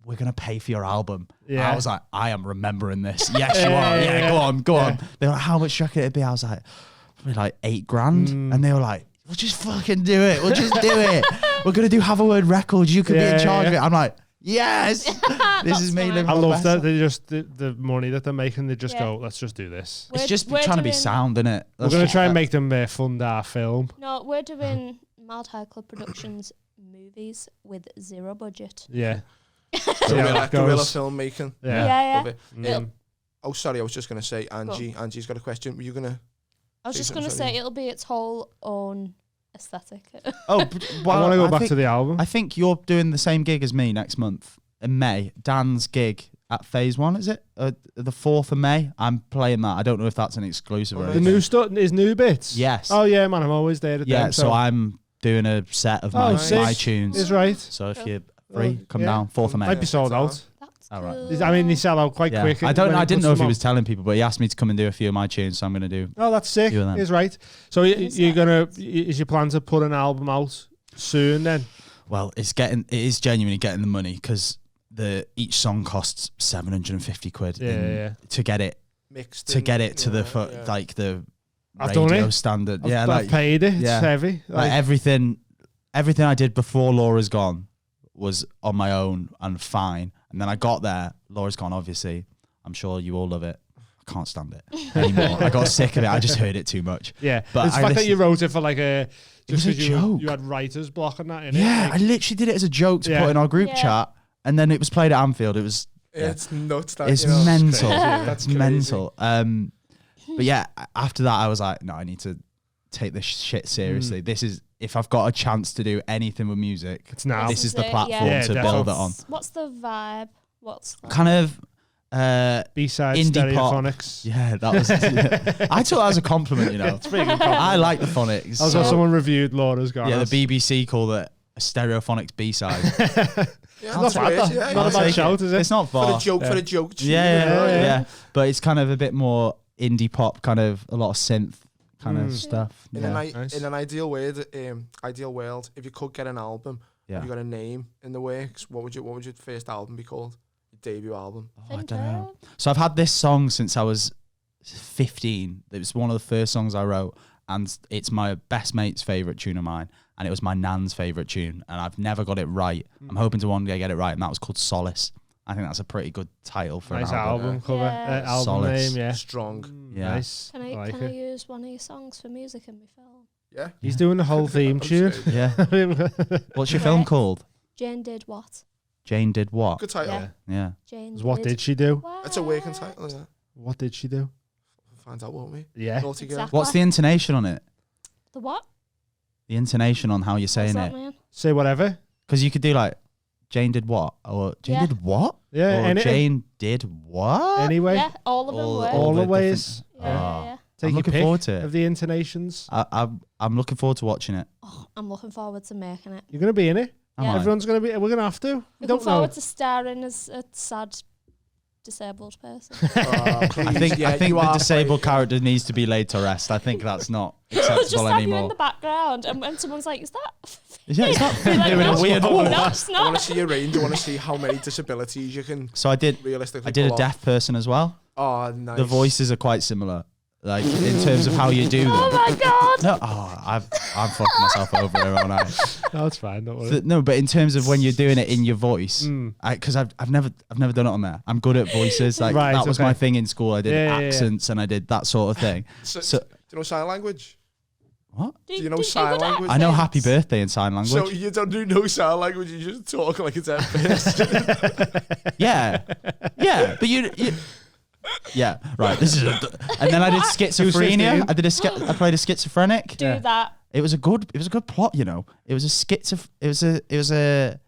we're going to pay for your album. Yeah. And I was like, I am remembering this. Yes, you are. Yeah, go on. They were like, how much do you reckon it'd be? I was like, probably like $8,000. And they were like, we'll just fucking do it. We'll just do it. We're going to do Have a Word Records. You can be in charge of it. I'm like, yes. This is me living I my love best that life. they just the money that they're making. They just go, let's just do this. It's just We're trying to be doing- sound, isn't it? We're going to try and make them fund our film. No, we're doing Mild High Club Productions movies with zero budget. Yeah. Guerrilla filmmaking. Yeah. Love it. Oh, sorry, I was just going to say, Angie's got a question. Were you going to? I was just going to say it'll be its whole own aesthetic. Oh, I want to go back to the album. I think you're doing the same gig as me next month in May. Dan's gig at Phase 1, is it? The 4th of May. I'm playing that. I don't know if that's an exclusive or The anything. new stuff is new bits. Yes. Oh yeah, man, I'm always there. Yeah, so I'm doing a set of my tunes. Is right. So if you're free, come down. 4th of May. Might be sold out. That's All right. cool. I mean, they sell out quite quick. I when didn't puts know if them he on. was telling people, but he asked me to come and do a few of my tunes, so I'm going to do. Oh, that's sick. few of them. Is right. So is your plan to put an album out soon then? Well, it is genuinely getting the money because each song costs 750 quid to get it Mixed to get it to the I've done radio it. standard. I've paid it. It's yeah. heavy. Like everything I did before Laura's Gone was on my own and fine. And then I got there, Laura's Gone, obviously. I'm sure you all love it. I can't stand it anymore. I got sick of it. I just heard it too much. Yeah. But It's the fact that you wrote it for like It was a joke. you had writers blocking that in Yeah, it. I literally did it as a joke to Yeah. put in our group Yeah. chat, and then it was played at Anfield. It was It's nuts. That, it's you know, mental. crazy. That's crazy. mental. But yeah, after that, I was like, no, I need to take this shit seriously. This is if I've got a chance to do anything with music, It's now. this is the it, platform yeah. to Yeah, build it on. What's the vibe? What's the Kind of. B-side indie pop. stereophonics. Yeah, that was. I took that as a compliment, you know. It's pretty good compliment. I like the phonics. Also, someone reviewed Laura's Gone. Yeah, the BBC called it a stereophonics B-side. Yeah, Not that's bad, great. though. Yeah, Not a yeah. bad shout, is it? It's not For far. the joke, for the joke. Yeah. But it's kind of a bit more indie pop, kind of a lot of synth kind of stuff. In, Yeah. in an ideal world, if you could get an album, Yeah. you got a name in the works, what would your first album be called? Your debut album. Oh, I don't know. So I've had this song since I was 15. It was one of the first songs I wrote, and it's my best mate's favourite tune of mine, and it was my nan's favourite tune, and I've never got it right. I'm hoping to one day get it right, and that was called Solace. I think that's a pretty good title for Nice an album. album cover. Yeah. Album Solace. name, yeah. Strong. Yeah. Nice. Can I, like can I it. use one of your songs for music in my film? Yeah. He's doing the whole theme tune. Yeah. What's your film called? Jane did what? Jane Did What? Good title. Yeah. Yeah. Jane What did she do? what? That's a working title, yeah. What did she do? Find out, won't we? Yeah. Naughty girl. Exactly. What's the intonation on it? The what? The intonation on how you're What's saying that, it? man? Say whatever. Because you could do like, Jane did what? Or Jane Yeah. did what? Yeah. Or Jane did what? Anyway. Yeah, all of them were. all the different- ways. Yeah, yeah. Take I'm your looking pick forward to it. of the intonations. I'm looking forward to watching it. Oh, I'm looking forward to making it. You're going to be in it. Am Yeah. I? Everyone's going to be. We're going to have to. We Looking don't know. forward to starring as a sad disabled person. I think the disabled character needs to be laid to rest. I think that's not Just acceptable have you in anymore. the background, and when someone's like, "Is that?" Yeah, it's not Finn Like, doing no, a weird no, walk. it's I want not. to see your range. I want to see how many disabilities you can So I did realistically a pull off. deaf person as well. Oh, nice. The voices are quite similar, like in terms of how you do them. Oh my god! No, I'm fucking myself over here, aren't I? No, it's fine. Don't worry. No, but in terms of when you're doing it in your voice, Mm. because I've never done it on there. I'm good at voices. Like Right, that was okay. my thing in school. I did Yeah, yeah, yeah. accents and I did that sort of thing. So, So do you know sign language? what? Do you know do sign good language? I know accents. Happy Birthday in sign language. So you don't do no sign language. You just talk like a deaf person. Yeah, yeah, but you yeah, right. This is, and then I did schizophrenia. I played a schizophrenic. Do that. It was a good plot, you know. It was a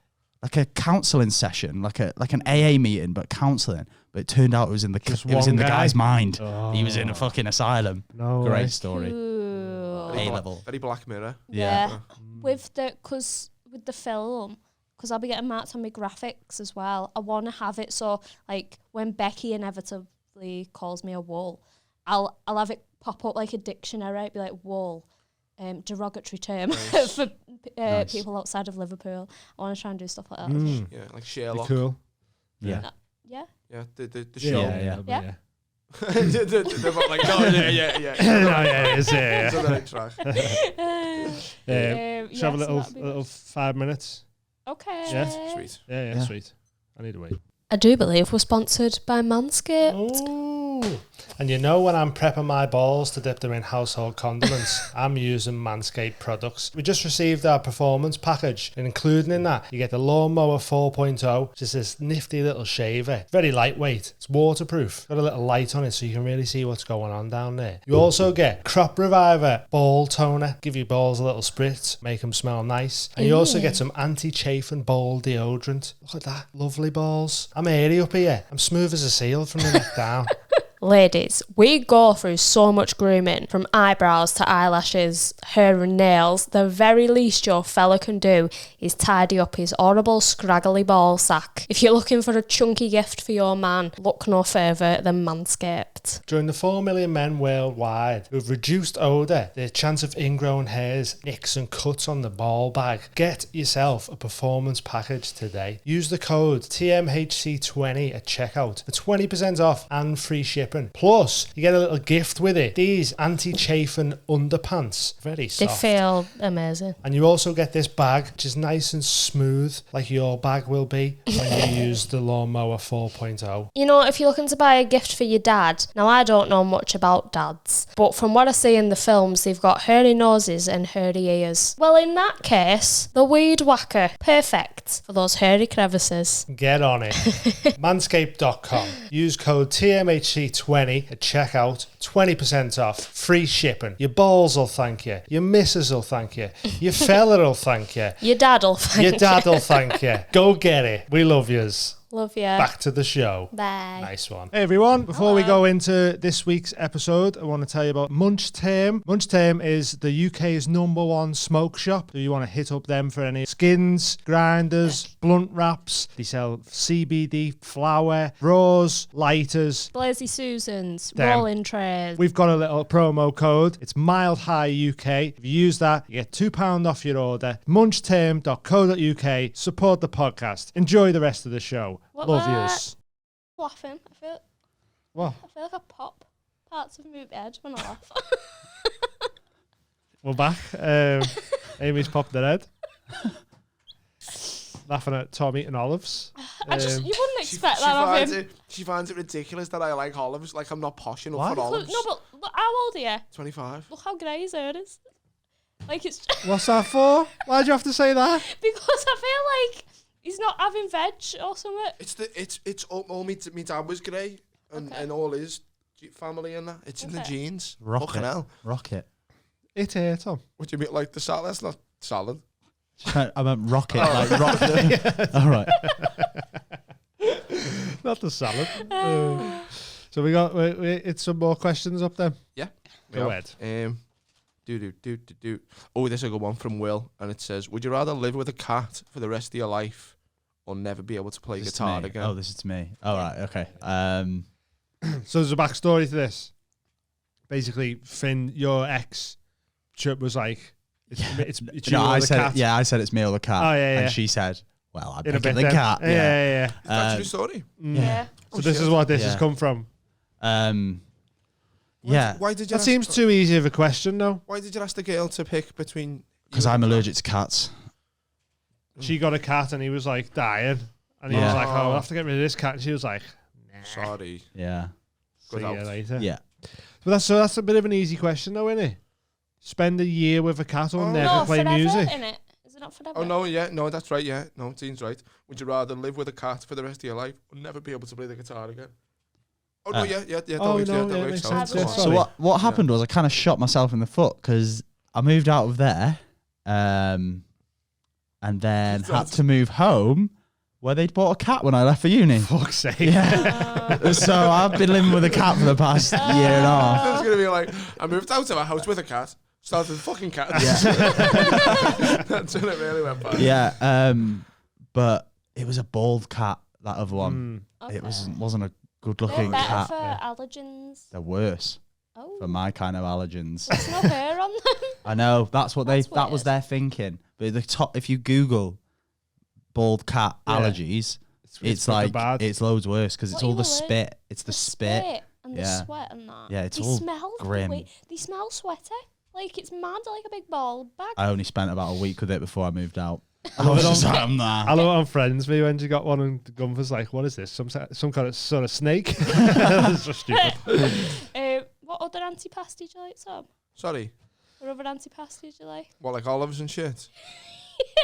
like a counselling session, like an AA meeting, but counselling. But it turned out it was in the one guy? guy's mind. Oh. He was in a fucking asylum. No Great way. story. Ooh. A level. Very Black Mirror. Yeah. With the film, because I'll be getting marked on my graphics as well. I want to have it so like when Becky inevitably calls me a wool, I'll have it pop up like a dictionary. It'd be like wool, derogatory term for Nice. people outside of Liverpool. I want to try and do stuff like that. Mm. Yeah, like Be Sherlock. cool. Yeah. Yeah. Yeah, the Yeah, show. Yeah. They're both like, no, yeah. No, yeah, it's It's on the right track. Should have a little 5 minutes. Okay. Yeah. Sweet. Yeah, sweet. I need to wait. I do believe we're sponsored by Manscaped. Ooh. And you know, when I'm prepping my balls to dip them in household condiments, I'm using Manscaped products. We just received our performance package, and including in that, you get the Lawnmower 4.0, which is this nifty little shaver. Very lightweight. It's waterproof. Got a little light on it so you can really see what's going on down there. You also get Crop Reviver Ball Toner. Give your balls a little spritz, make them smell nice. And you also get some anti-chafing ball deodorant. Look at that. Lovely balls. I'm airy up here. I'm smooth as a seal from the neck down. Ladies, we go through so much grooming, from eyebrows to eyelashes, hair and nails. The very least your fella can do is tidy up his horrible scraggly ball sack. If you're looking for a chunky gift for your man, look no further than Manscaped. During the 4 million men worldwide who have reduced odour, their chance of ingrown hairs, nicks and cuts on the ball bag, get yourself a performance package today. Use the code TMHC20 at checkout for 20% off and free shipping. Plus, you get a little gift with it. These anti-chafing underpants. Very They soft. feel amazing. And you also get this bag, which is nice and smooth, like your bag will be when you use the Lawnmower 4.0. You know, if you're looking to buy a gift for your dad, now I don't know much about dads, but from what I see in the films, they've got hairy noses and hairy ears. Well, in that case, the Weed Whacker, perfect for those hairy crevices. Get on it. Manscaped.com. Use code TMHC20 at checkout. 20% off. Free shipping. Your balls will thank you. Your missus will thank you. Your fella will thank you. Your dad'll thank Your dad will thank you. Go get it. We love yous. Love you. Back to the show. Bye. Nice one. Hey everyone, before we Hello. go into this week's episode, I want to tell you about Munch Tame. Munch Tame is the UK's #1 smoke shop. So you want to hit up them for any skins, grinders, blunt wraps. They sell CBD, flour, raws, lighters. Blazy Susans, Them. rolling trays. We've got a little promo code. It's Mild High UK. If you use that, you get £2 off your order. Munchtame.co.uk. Support the podcast. Enjoy the rest of the show. What Love the- yous. Laughing. What? I feel like I pop parts of my head when I laugh. We're back. Amy's popped her head. Laughing at Tom eating olives. You wouldn't expect that of him. She finds it ridiculous that I like olives. Like, I'm not posh enough What? for olives. No, but look, how old are you? 25. Look how grey his hair is. Like, it's What's that for? Why'd you have to say that? because I feel like he's not having veg or something. It's all me dad was grey and all his family and that. It's in the Okay. genes. Rocket. Fucking hell. Rocket. It's here, Tom. What do you mean, like the salad? That's not salad. I meant rocket. Like rocket. All right. Not the salad. So we got it's some more questions up there. Yeah. Go ahead. Oh, this is a good one from Will, and it says, "Would you rather live with a cat for the rest of your life, or never be able to play This is to guitar me. again?" Oh, this is to me. All right. Okay. So there's a backstory to this. Basically, Finn, your ex, was like, it's you No, or I the said cat. Yeah, I said it's me or the cat. Oh, yeah, yeah. And she said, "Well, I'm In a picking bit the then. cat." Yeah. That's your story. Yeah. So this is what this has Yeah. come from. Yeah. Why did you? That seems too easy of a question, though. Why did you ask the girl to pick between? Because I'm allergic to cats. She got a cat and he was like dying, and he was Yeah. like, "Oh, I'll have to get rid of this cat." And she was like, Sorry. Yeah. "See Good you out. later." Yeah. But that's a bit of an easy question, though, isn't it? Spend a year with a cat or never No, play forever, music. innit? Is it not forever? Oh no, yeah, no, that's right. Yeah, no, Dean's right. Would you rather live with a cat for the rest of your life, or never be able to play the guitar again? Oh no, yeah. That Oh, works, no, that yeah, works makes out. sense, yeah, Go on. sorry. So what happened was I kind of shot myself in the foot because I moved out of there, and then had to move home where they'd bought a cat when I left for uni. Fuck's sake. Yeah. So I've been living with a cat for the past year and a half. It's gonna be like, I moved out of a house with a cat, started fucking cat. That's when it really went bad. Yeah. But it was a bald cat. That other one. Mm. It wasn't a good They're looking better cat. for allergens. They're worse. for my kind of allergens. There's no hair on them. I know that was weird. their thinking. But the top, if you Google bald cat allergies, it's like bad. it's loads worse because it's all the spit. It's the spit. And the sweat and that. Yeah, it's they all smell grim. They smell sweaty. Like it's mad, like a big ball bag. I only spent about a week with it before I moved out. I was just like, I'm nah. I love it on Friends me when she got one and Gunther's like, what is this? Some kind of sort of snake? That's so stupid. What other antipasti did you like, Tom? Sorry. What other antipasti did you like? What, like olives and shit?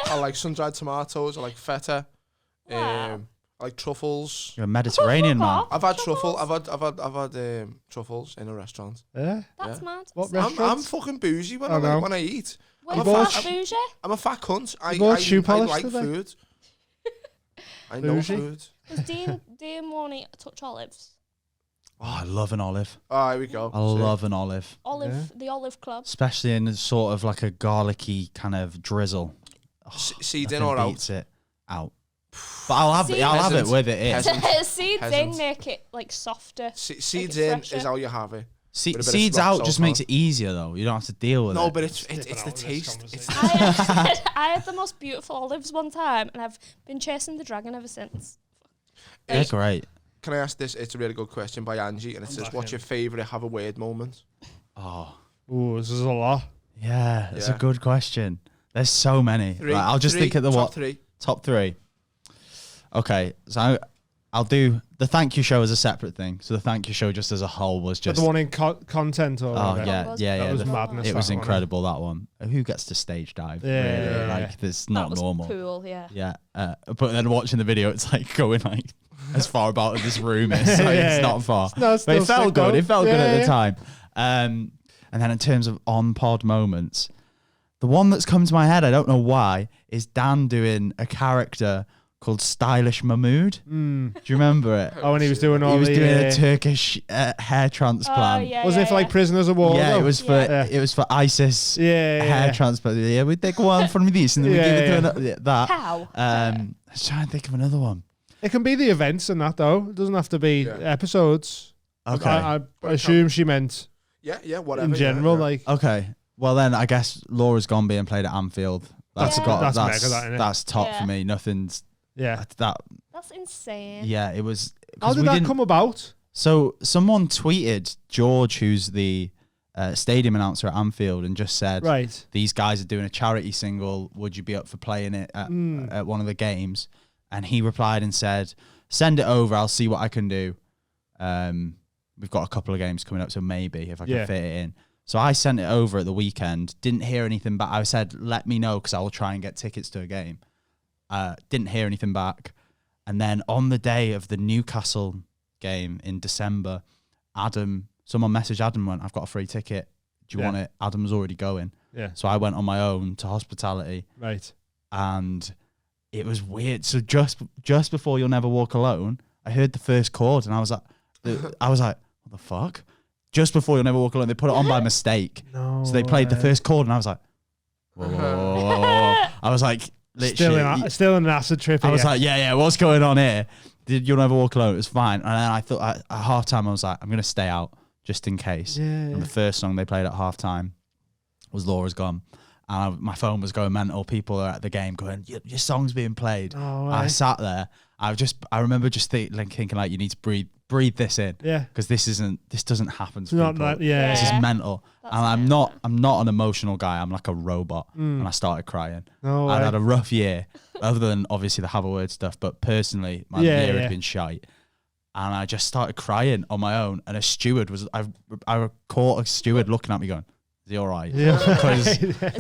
I like sun-dried tomatoes. I like feta. Wow. I like truffles. You're a Mediterranean man. I've had truffle. I've had truffles in a restaurant. Yeah. That's mad. What I'm restaurants? fucking bougie when I eat. We're I'm fast bougie. I'm a fat cunt. I like food. I know food. Does Dean want to touch olives? Oh, I love an olive. Oh, here we go. I love an olive. The olive club. Especially in sort of like a garlicky kind of drizzle. Seeds in or out? Beats it out. But I'll have it with it in. Seeds in make it like softer. Seeds in is how you have it. Seeds out just makes it easier though. You don't have to deal with it. No, but it's the taste. I had the most beautiful olives one time, and I've been chasing the dragon ever since. They're great. Can I ask this? It's a really good question by Angie, and it says, "What's your favourite have a word moment?" Oh, ooh, this is a lot. Yeah, it's a good question. There's so many. I'll just think of the top three. Okay, so I'll do the thank you show as a separate thing. So the thank you show just as a whole was just... But the one in content or... Oh, yeah. That was madness. It was incredible, that one. Who gets to stage dive? Yeah, really? yeah. Like, it's not normal. Cool, yeah. Yeah. But then watching the video, it's like going like as far about as this room is. Like, it's not far. No, but it felt good. It felt good at the time. And then in terms of on-pod moments, the one that's come to my head, I don't know why, is Dan doing a character called Stylish Mahmood. Do you remember it? Oh, and he was doing He was doing a Turkish hair transplant. Was it for like prisoners of war? Yeah, it was for ISIS hair transplant. Yeah, we take one from this and then we give it to that. How? I was trying to think of another one. It can be the events and that though. It doesn't have to be episodes. Okay. I assume she meant whatever. In general, like. Okay. Well then, I guess Laura's Gone being played at Anfield. That's mega, that, that's top for me. Nothing's. Yeah. That's insane. Yeah, it was. How did that come about? So someone tweeted George, who's the stadium announcer at Anfield, and just said, right, these guys are doing a charity single. Would you be up for playing it at one of the games? And he replied and said, send it over. I'll see what I can do. We've got a couple of games coming up, so maybe if I can fit it in. So I sent it over at the weekend. Didn't hear anything back. I said, let me know because I will try and get tickets to a game. Didn't hear anything back. And then on the day of the Newcastle game in December, someone messaged Adam and went, I've got a free ticket. Do you want it? Adam was already going. Yeah. So I went on my own to hospitality. Right. And it was weird. So just before You'll Never Walk Alone, I heard the first chord and I was like, what the fuck? Just before You'll Never Walk Alone, they put it on by mistake. No. So they played the first chord and I was like, whoa. I was like, literally, still in an acid trip. I was like, what's going on here? You'll Never Walk Alone. It was fine. And then I thought at half time, I was like, I'm going to stay out just in case. And the first song they played at half time was Laura's Gone. And my phone was going mental. People are at the game going, your song's being played. Oh, I sat there. I remember just thinking like, you need to breathe this in. Yeah. Because this doesn't happen to people. This is mental. That's and I'm not an emotional guy. I'm like a robot. And I started crying. No I'd had a rough year, other than obviously the Have a Word stuff, but personally, my year had been shite. And I just started crying on my own. And a steward I caught a steward looking at me going, is he all right? Yeah. Is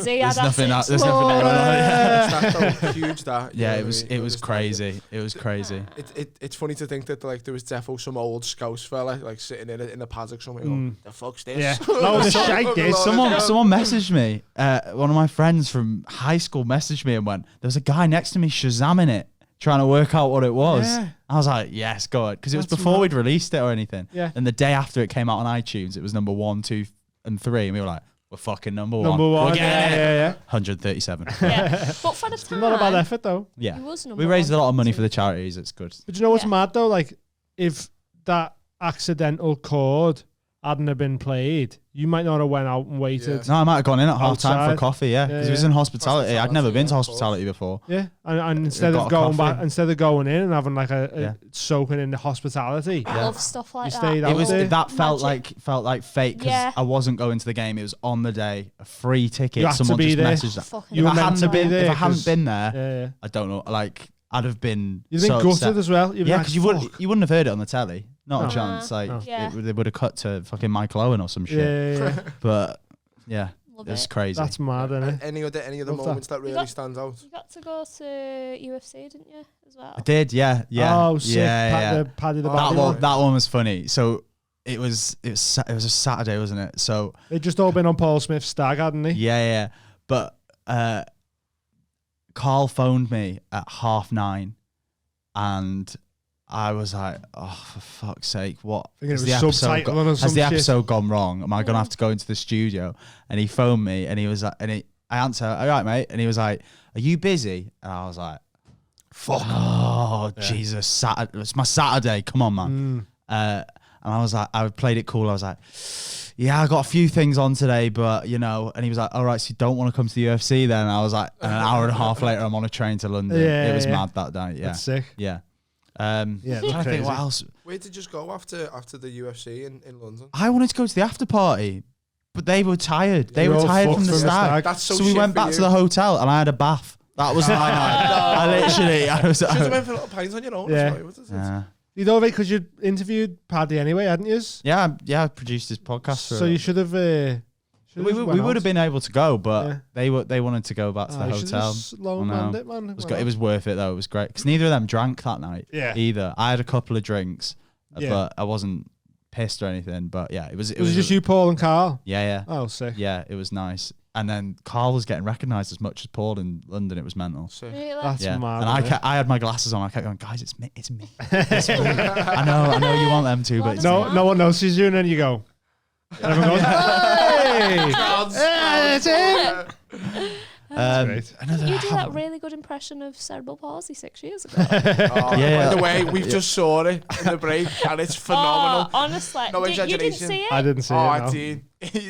he there's nothing going on. That's so huge that. Yeah, it was crazy. It was crazy. It's funny to think that like there was defo some old Scouse fella like sitting in a paddock somewhere going, the fuck's this? Yeah. That was a shite day. Someone messaged me. One of my friends from high school messaged me and went, there was a guy next to me shazamming it, trying to work out what it was. Yeah. I was like, yes, go on. Because it was before we'd released it or anything. Yeah. And the day after it came out on iTunes, it was number 1, 2, and 3. And we were like, we're fucking number one. We're getting it. Yeah. 137. Yeah. But for the time, not a bad effort though. Yeah. We raised a lot of money for the charities. It's good. But you know what's mad though? Like, if that accidental chord hadn't have been played, you might not have went out and waited. No, I might have gone in at half time for a Outside. coffee, because it was in hospitality. I'd never been to hospitality before. Yeah, and instead got of a going coffee. back, instead of going in and having like a soaking in the hospitality, I love stuff like you that. stayed out It was there. that felt Magic. like fake because Yeah. I wasn't going to the game. It was on the day, a free ticket. You had to Someone be just there. messaged that. Fucking You were If I meant hadn't to have be been, there. if I hadn't 'cause- been there, yeah. I don't know. Like I'd have been. You'd been so gutted upset. as well. You'd been Yeah, like, because "Fuck." you wouldn't have heard it on the telly. Not No. a chance. Like No. Yeah. they would have cut to fucking Michael Owen or some shit. Yeah. But yeah, Love it's it. crazy. That's mad, isn't it? Any other Love that. moments that really got- stand out? You got to go to UFC, didn't you, as well? I did. Yeah. Oh, sick. Yeah. Paddy the Oh, Baddy That one. one. That one was funny. So it was a Saturday, wasn't it? So They'd just all been on Paul Smith's stag, hadn't they? yeah. But Carl phoned me at 9:30, and I was like, "Oh, for fuck's sake! What Thinking has it the was episode subtitling or has some the shit. episode gone wrong? Am I gonna have to go into the studio?" And he phoned me, and he was like, I answered, "All right, mate," and he was like, "Are you busy?" And I was like, "Fuck! Oh, Jesus! Saturday, it's my Saturday. Come on, man." And I was like, I played it cool. I was like, "Yeah, I got a few things on today, but you know." And he was like, "All right, so you don't want to come to the UFC then?" And I was like, an hour and a half later, I'm on a train to London. Yeah, It was yeah. mad that night. Yeah, That's sick. yeah. Yeah, I'm that's trying to think what crazy. else. Where did you just go after the UFC in London? I wanted to go to the after party, but they were tired. They You're were all tired fucked from the from the stag. stag. That's so So we shit went for back you. to the hotel, and I had a bath. That was my night. I was. Should have went for little pints on your own. Yeah. What is it? Yeah. You know, because you interviewed Paddy anyway, hadn't you? Yeah, I produced this podcast. So you should have. We would have been able to go, but Yeah. they wanted to go back to the hotel. Long I know. manned it, man. It was worth it though. It was great because neither of them drank that night. Yeah. Either I had a couple of drinks, Yeah. but I wasn't pissed or anything. But yeah, it was. It was just you, Paul, and Carl. Yeah. Oh, sick. Yeah, it was nice. And then Carl was getting recognised as much as Paul in London. It was mental. Sick. Really? That's Yeah, mad. and isn't it? I had my glasses on. I kept going, guys, it's me, it's me. It's me. I know you want them too, but it's No, me. no one notices you, and then you go. And everyone goes, "Hey, hey, it's him." great. Another. You did that really good impression of cerebral palsy 6 years ago. Oh, Yeah. By the way, we've just saw it in the break, and it's phenomenal. Oh, honestly. No You didn't exaggeration. see it? I didn't see Oh, it. I No. did.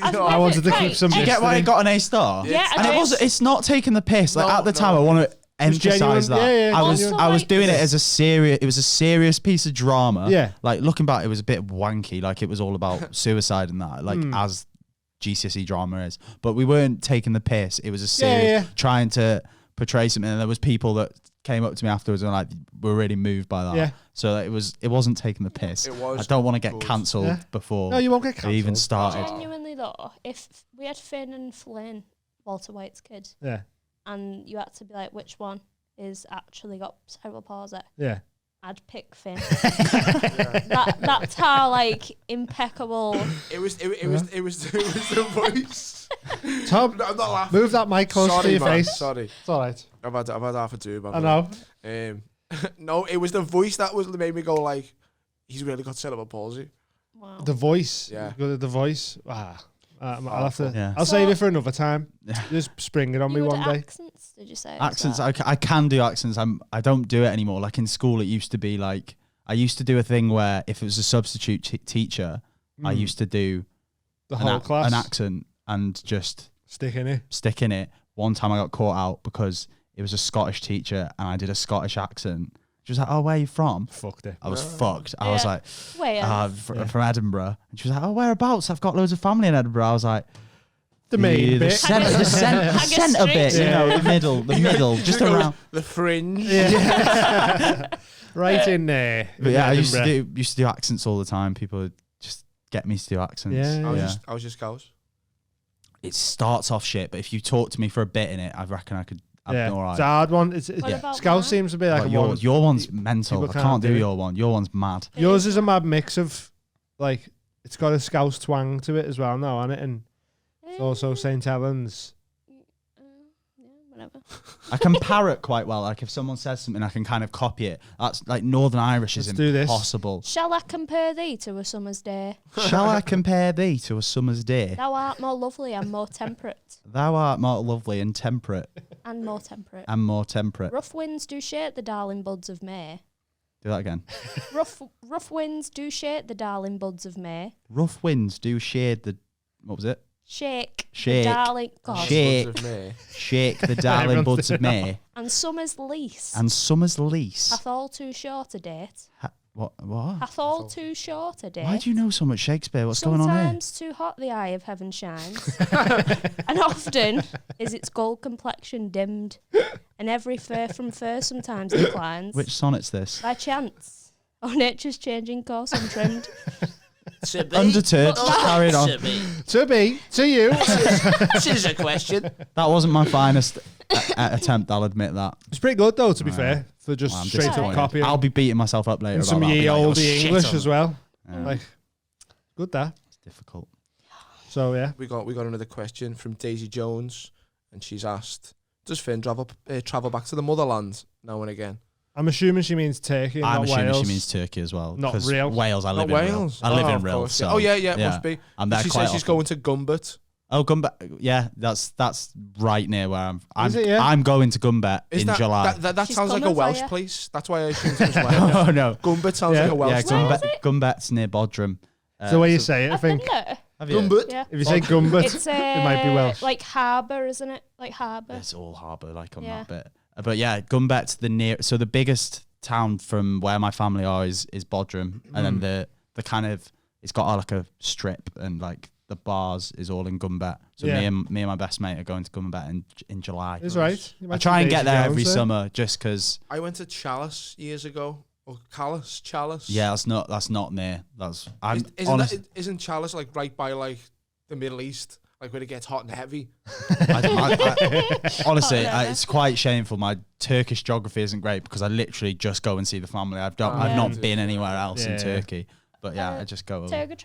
I've No, I wanted to Right. keep some. Do you get why I mystery. got an A star? Yeah, And I did. it's not taking the piss. Like No, at the time, no. I want to was genuine. emphasize that. Yeah, yeah, I was genuine. I was Also, doing it like- as a serious. It was a serious piece of drama. Yeah. Like looking back, it was a bit wanky. Like it was all about suicide and that. Like as GCSE drama is, but we weren't taking the piss. It was a serious yeah. trying to portray something. And there was people that came up to me afterwards and like were really moved by that. Yeah. So it wasn't taking the piss. It was I don't want to get good. cancelled Yeah. before No, you won't get it cancelled. even started. Genuinely though, if we had Finn and Flynn, Walter White's kid, Yeah, and you had to be like, which one is actually got cerebral palsy? yeah. I'd pick Finn. That's how like impeccable. It was the voice. Tom, I'm not laughing. move that mic close to Sorry, your man. face. Sorry. It's all right. I've had half a tube. I know. No, it was the voice that made me go like, he's really got cerebral palsy. Wow. The voice. Yeah. Good at the voice. I'll have to. Yeah. I'll save it for another time. Yeah. Just spring it on me You would one day. accents, did you say? as Accents, well? I can do accents. I don't do it anymore. Like in school, it used to be like I used to do a thing where if it was a substitute teacher, I used to do The whole class. an accent and just Stick in it. stick in it. One time I got caught out because it was a Scottish teacher and I did a Scottish accent. She was like, "Oh, where are you from?" Fucked it. I was fucked. I was Yeah. like, Where? from Edinburgh. And she was like, "Oh, whereabouts? I've got loads of family in Edinburgh." I was like, The main the bit. centre, the Hagger centre bit, Street. you know, the middle, just You go, around. the fringe. Yeah. Right in there. But yeah, I used to Edinburgh. do accents all the time. People would just get me to do accents. Yeah. I was just cows. It starts off shit, but if you talk to me for a bit in it, I reckon I'd Yeah. be all It's a right. hard one. What about Scout mine? seems to be like But a one. your one's mental. people I can't can't do do it. your one. Your one's mad. Yours is a mad mix of, like, it's got a Scouse twang to it as well now, hasn't it? And it's also St. Helens. Yeah, whatever. I can parrot quite well. Like if someone says something, I can kind of copy it. That's like Northern Irish is Let's do this. impossible. Shall I compare thee to a summer's day? Shall I compare thee to a summer's day? Thou art more lovely and more temperate. Thou art more lovely and temperate, And more temperate. and more temperate. Rough winds do shake the darling buds of May, Do that again. Rough winds do shake the darling buds of May. Rough winds do shade the... What was it? Shake. Shake. The darling... God. Shake. Buds of May. Shake the darling buds of May. And summer's lease. And summer's lease. Hath all too short a date. What? Hath all too short a date. Why do you know so much Shakespeare? What's going on here? Sometimes too hot the eye of heaven shines, and often is its gold complexion dimmed, and every fur from fur sometimes declines. Which sonnet's this? By chance, or nature's changing course untrimmed. Undeterred, just carrying on. To you. This is a question. That wasn't my finest attempt, I'll admit that. It's pretty good though, to be fair, for just Well, I'm straight up disappointed. copying. I'll be beating myself up later And about some that. I'll be ye like, olde "Oh, shit English on as well. Yeah. Like, good that. It's difficult. So yeah. We got another question from Daisy Jones, and she's asked, "Does Finn travel back to the motherland now and again?" I'm assuming she means Turkey, I'm not assuming Wales. she means Turkey as well. Not 'cause real. Wales, I live Not in Wales. Real. I live in of Real. course, So, yeah. Oh yeah, it must be. I'm there She quite says she's often. going to Gumbert. Oh, Gumbet. Yeah, that's right near where I'm. Is it, yeah? I'm going to Gumbet in July. That She's sounds like a coming for Welsh ya. place. That's why I assumed it was Welsh. Oh no. Gumbert sounds Yeah. like a Welsh Yeah, place. Gumbet's near Bodrum. It's the way you so- say it, I I've been think. there. Have you? Gumbert. Yeah. If you say Gumbert, It's it might be Welsh. like harbour, isn't it? Like harbour. It's all harbour, like on Yeah. that bit. But yeah, Gumbet's the near. So the biggest town from where my family are is Bodrum, and then the kind of it's got like a strip, and like the bars is all in Gumbet. So Yeah. me and my best mate are going to Gumbet in July. It's right. You I might try see and get Daisy there Jones every there. summer just because. I went to Chalice years ago, or Chalice. Yeah, that's not near. That's I'm Isn't honest. isn't Chalice like right by like the Middle East, like when it gets hot and heavy? Honestly, Yeah. it's quite shameful. My Turkish geography isn't great because I literally just go and see the family. I've Yeah. not been anywhere else in Yeah. Turkey, but yeah, Uh, I just go. Turkish?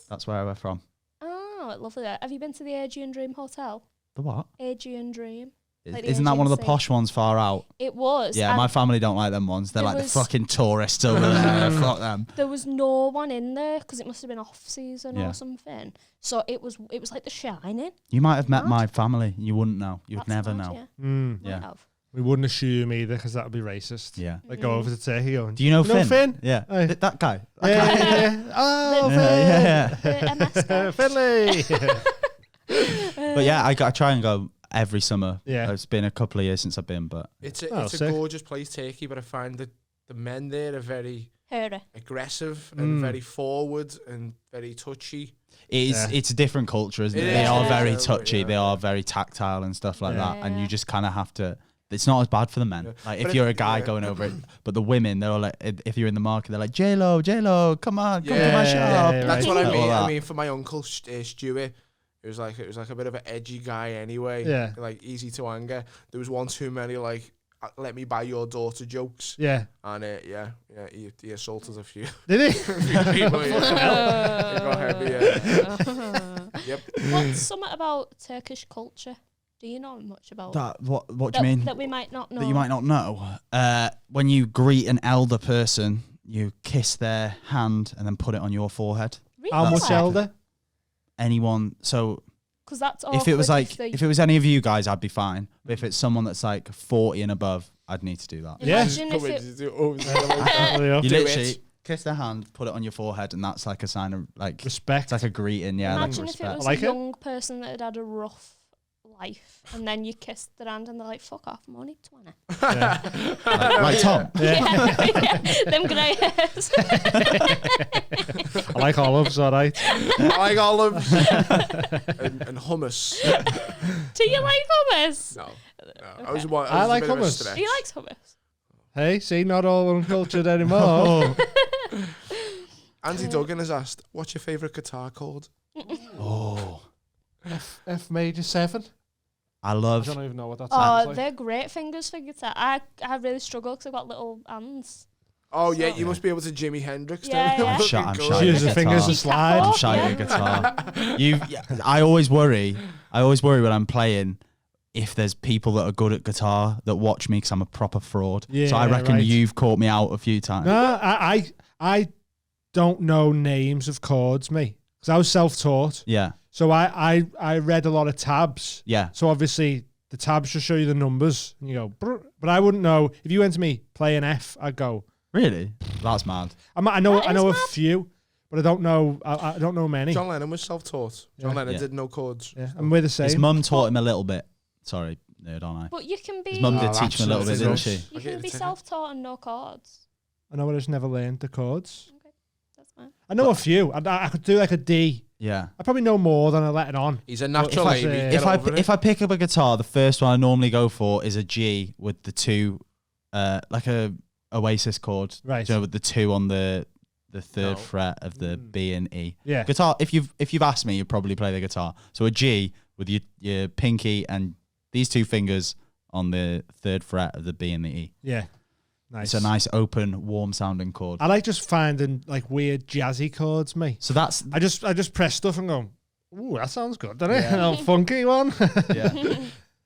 That's where we're from. Oh, lovely there. Have you been to the Aegean Dream Hotel? The what? Aegean Dream. Like the Isn't that one of the agency. posh ones far out? It was. Yeah, and my family don't like them ones. They're There like was- the fucking tourists over there. Fuck them. there was no one in there because it must have been off season Yeah. or something. So it was like The Shining. You might have met Mad. my family. You wouldn't know. You'd That's never mad, know. Yeah. Mm. Might Yeah. have. We wouldn't assume either because that would be racist. Yeah. Like go over to Turkey going. Do you know Finn? Finn? Yeah. Aye. That guy. Yeah. Oh, The- Finn. The MS guy. Finlay. But yeah, I try and go every summer. Yeah. It's been a couple of years since I've been, but It's Oh, a sick. gorgeous place, Turkey, but I find that the men there are very Hurry. aggressive and very forward and very touchy. it's a different culture, isn't it? It They is, are yeah. very Yeah, touchy. yeah. They are very tactile and stuff like Yeah. that. And you Yeah. just kind of have to. It's not as bad for the men. Yeah. Like But if you're a it- guy yeah. going over it, but the women, they're all like, if you're in the market, they're like, J-Lo, come on, come to Yeah, my yeah, shop. yeah, That's what I Like all mean. that. I mean, for my uncle Stewie, it was like a bit of an edgy guy anyway. Yeah. Like easy to anger. There was one too many like let me buy your daughter jokes, Yeah. and he assaulted a few, Did he? few people. Yeah. It got heavy. Yeah. Yep. What's something about Turkish culture? Do you know much about What do you mean? that we might not know? That you might not know. When you greet an elder person, you kiss their hand and then put it on your forehead. Really? How much elder? Anyone. So Because that's if it was awkward like they- if it was any of you guys, I'd be fine. But if it's someone that's like 40 and above, I'd need to do that. Yeah. Imagine if it, Yeah. You Do literally it. kiss their hand, put it on your forehead, and that's like a sign of like Respect. it's like a greeting. Yeah, like imagine if it respect. was I like a it. young person that had a rough life, and then you kissed their hand, and they're like, "Fuck off, I'm only 20." Yeah. like Tom. Yeah. Them grey hairs. I like olives, all right. I like olives and hummus. Do you like hummus? No, Okay. I was a I like bit of a hummus. stretch. He likes hummus. Hey, see, not all uncultured anymore. Andy Duggan has asked, "What's your favourite guitar chord?" Oh, F major 7. I I love. don't even know what that Oh, sounds like. they're great fingers for guitar. I really struggle because I've got little hands. Oh yeah, So- you must be able to Jimi Hendrix. Yeah, them. yeah. I'm Fucking shy. good. She uses her fingers to Guitar. slide. I'm Oh, shy yeah. at guitar. I always worry. when I'm playing if there's people that are good at guitar that watch me because I'm a proper fraud. Yeah, so I reckon right. you've caught me out a few times. No, I don't know names of chords, me, because I was self-taught. Yeah, So I read a lot of tabs. yeah. So obviously the tabs just show you the numbers, and you go, "Brr," but I wouldn't know if you went to me play an F. I'd go, Really? That's mad. I know That is a mad. few, but I don't know. I don't know many. John Lennon was self-taught. John Lennon Yeah. did no chords. Yeah, and we're the same. His mum taught him a little bit. Sorry, nerd, aren't I? But you can be His mum did Oh, teach him a little bit, didn't she? you can be self-taught and no chords. I know I just never learned the chords. That's fine. I know a few. I could do like a D. Yeah. I probably know more than I let it on. He's a natural If I- Amy. If I pick up a guitar, the first one I normally go for is a G with the two, like a Oasis chord. Right. Do you know, with the two on the third No. fret of the B and E. Yeah. Guitar. If you've asked me, you probably play the guitar. So a G with your pinky and these two fingers on the third fret of the B and the E. Yeah. Nice. It's a nice, open, warm sounding chord. I like just finding like weird jazzy chords, me. So that's I just press stuff and go, ooh, that sounds good, doesn't it? A funky one. yeah.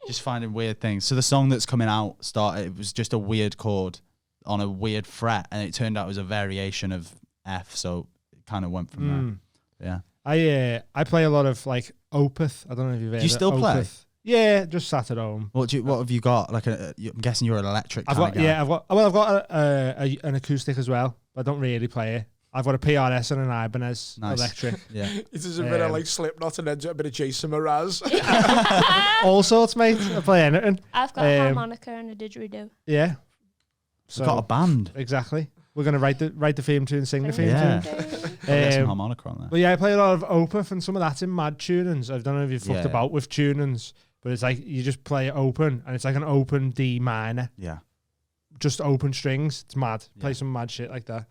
Just finding weird things. So the song that's coming out it was just a weird chord on a weird fret, and it turned out it was a variation of F. So it kind of went from there. Yeah. I play a lot of like Opeth. I don't know if you've heard. Do you still play? Opeth. Yeah, just sat at home. What have you got? Like I'm guessing you're an electric. I've kind got of guy. I've got an acoustic as well, but I don't really play it. I've got a PRS and an Ibanez Nice. electric. Yeah. This is a bit of like Slipknot and then a bit of Jason Mraz. All sorts, mate. I play anything. I've got a harmonica and a didgeridoo. Yeah. So got a band. Exactly. We're gonna write the theme tune, sing the theme Yeah. tune. Get some harmonica on there. But yeah, I play a lot of Opeth, and some of that's in mad tunings. I don't know if you've fucked Yeah. about with tunings, but it's like you just play it open, and it's like an open D minor, Yeah. just open strings. It's mad. Play Yeah. some mad shit like that.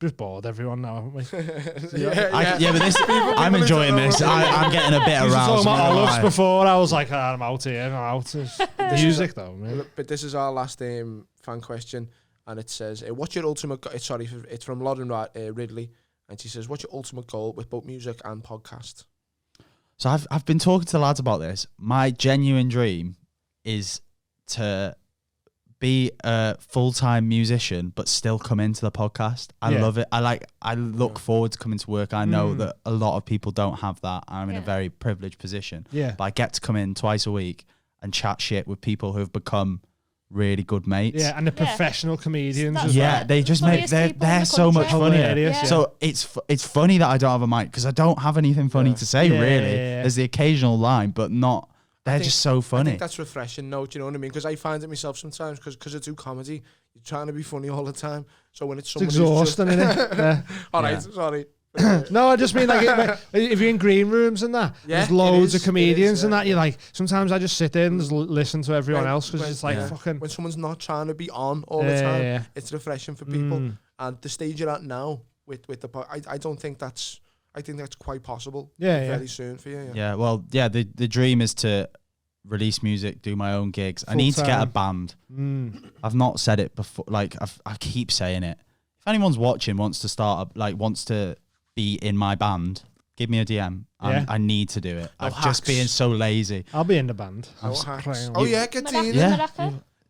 Just bored everyone now, haven't we? But this. I'm enjoying this. I'm getting a bit You were aroused. talking about not gonna olives lie. before. I was like, I'm out here. I'm out. It's music though, man. But this is our last fan question, and it says, "What's your ultimate?" It's from Lauren Ridley, and she says, "What's your ultimate goal with both music and podcast?" So I've been talking to the lads about this. My genuine dream is to be a full-time musician but still come into the podcast. I love it. I look forward to coming to work. I know that a lot of people don't have that. I'm in a very privileged position. Yeah. But I get to come in twice a week and chat shit with people who have become really good mates. Yeah, and the professional comedians That's as Yeah, well. they just Funniest make people in they're the so much country. funnier. Hilarious, yeah. So it's funny that I don't have a mic because I don't have anything funny to say Yeah, really. yeah. There's the occasional line, but not. They're just so I funny. think that's refreshing, no, do you know what I mean? Because I find it myself sometimes, because I do comedy, you're trying to be funny all the time. So when it's It's someone who's just... exhausting, isn't it? Yeah. All right, Yeah. sorry. No, I just mean like if you're in green rooms and that, Yeah, there's loads it is, of comedians it is, and yeah. that. You're like, sometimes I just sit there and just listen to everyone When- else because when- it's like yeah. fucking. When someone's not trying to be on all the time, Yeah. it's refreshing for people. Mm. And the stage you're at now with the I don't think that's... I think that's quite possible. Yeah, yeah. Very soon for you. Yeah, well, yeah, the dream is to release music, do my own gigs. I need to get a Full-time. band. I've not said it before. Like I keep saying it. If anyone's watching, wants to be in my band, give me a DM. Yeah. I need to do it. No I'm hacks. just being so lazy. I'll be in the band. No I'm hacks. crying. Oh yeah, get Dean. Yeah.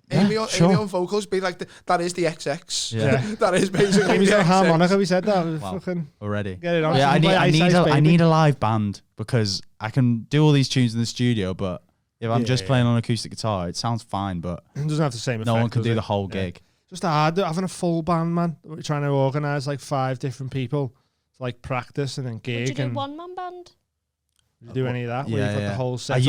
Amy, sure. Amy on vocals, be like that is the XX. Yeah. That is basically Amy's the got a XX. harmonica. We said that. Wow. Fucking Already. get it on. Yeah, She can play Ice Ice I Baby. need a live band because I can do all these tunes in the studio, but if I'm just Yeah. playing on acoustic guitar, it sounds fine, but It doesn't have the same effect. no one can does do it? the whole Yeah. gig. Just hard having a full band, man. We're trying to organise like 5 different people to like practice and then Would you gig do and one-man band? do any of that. Where Yeah, you've got yeah. the whole I set.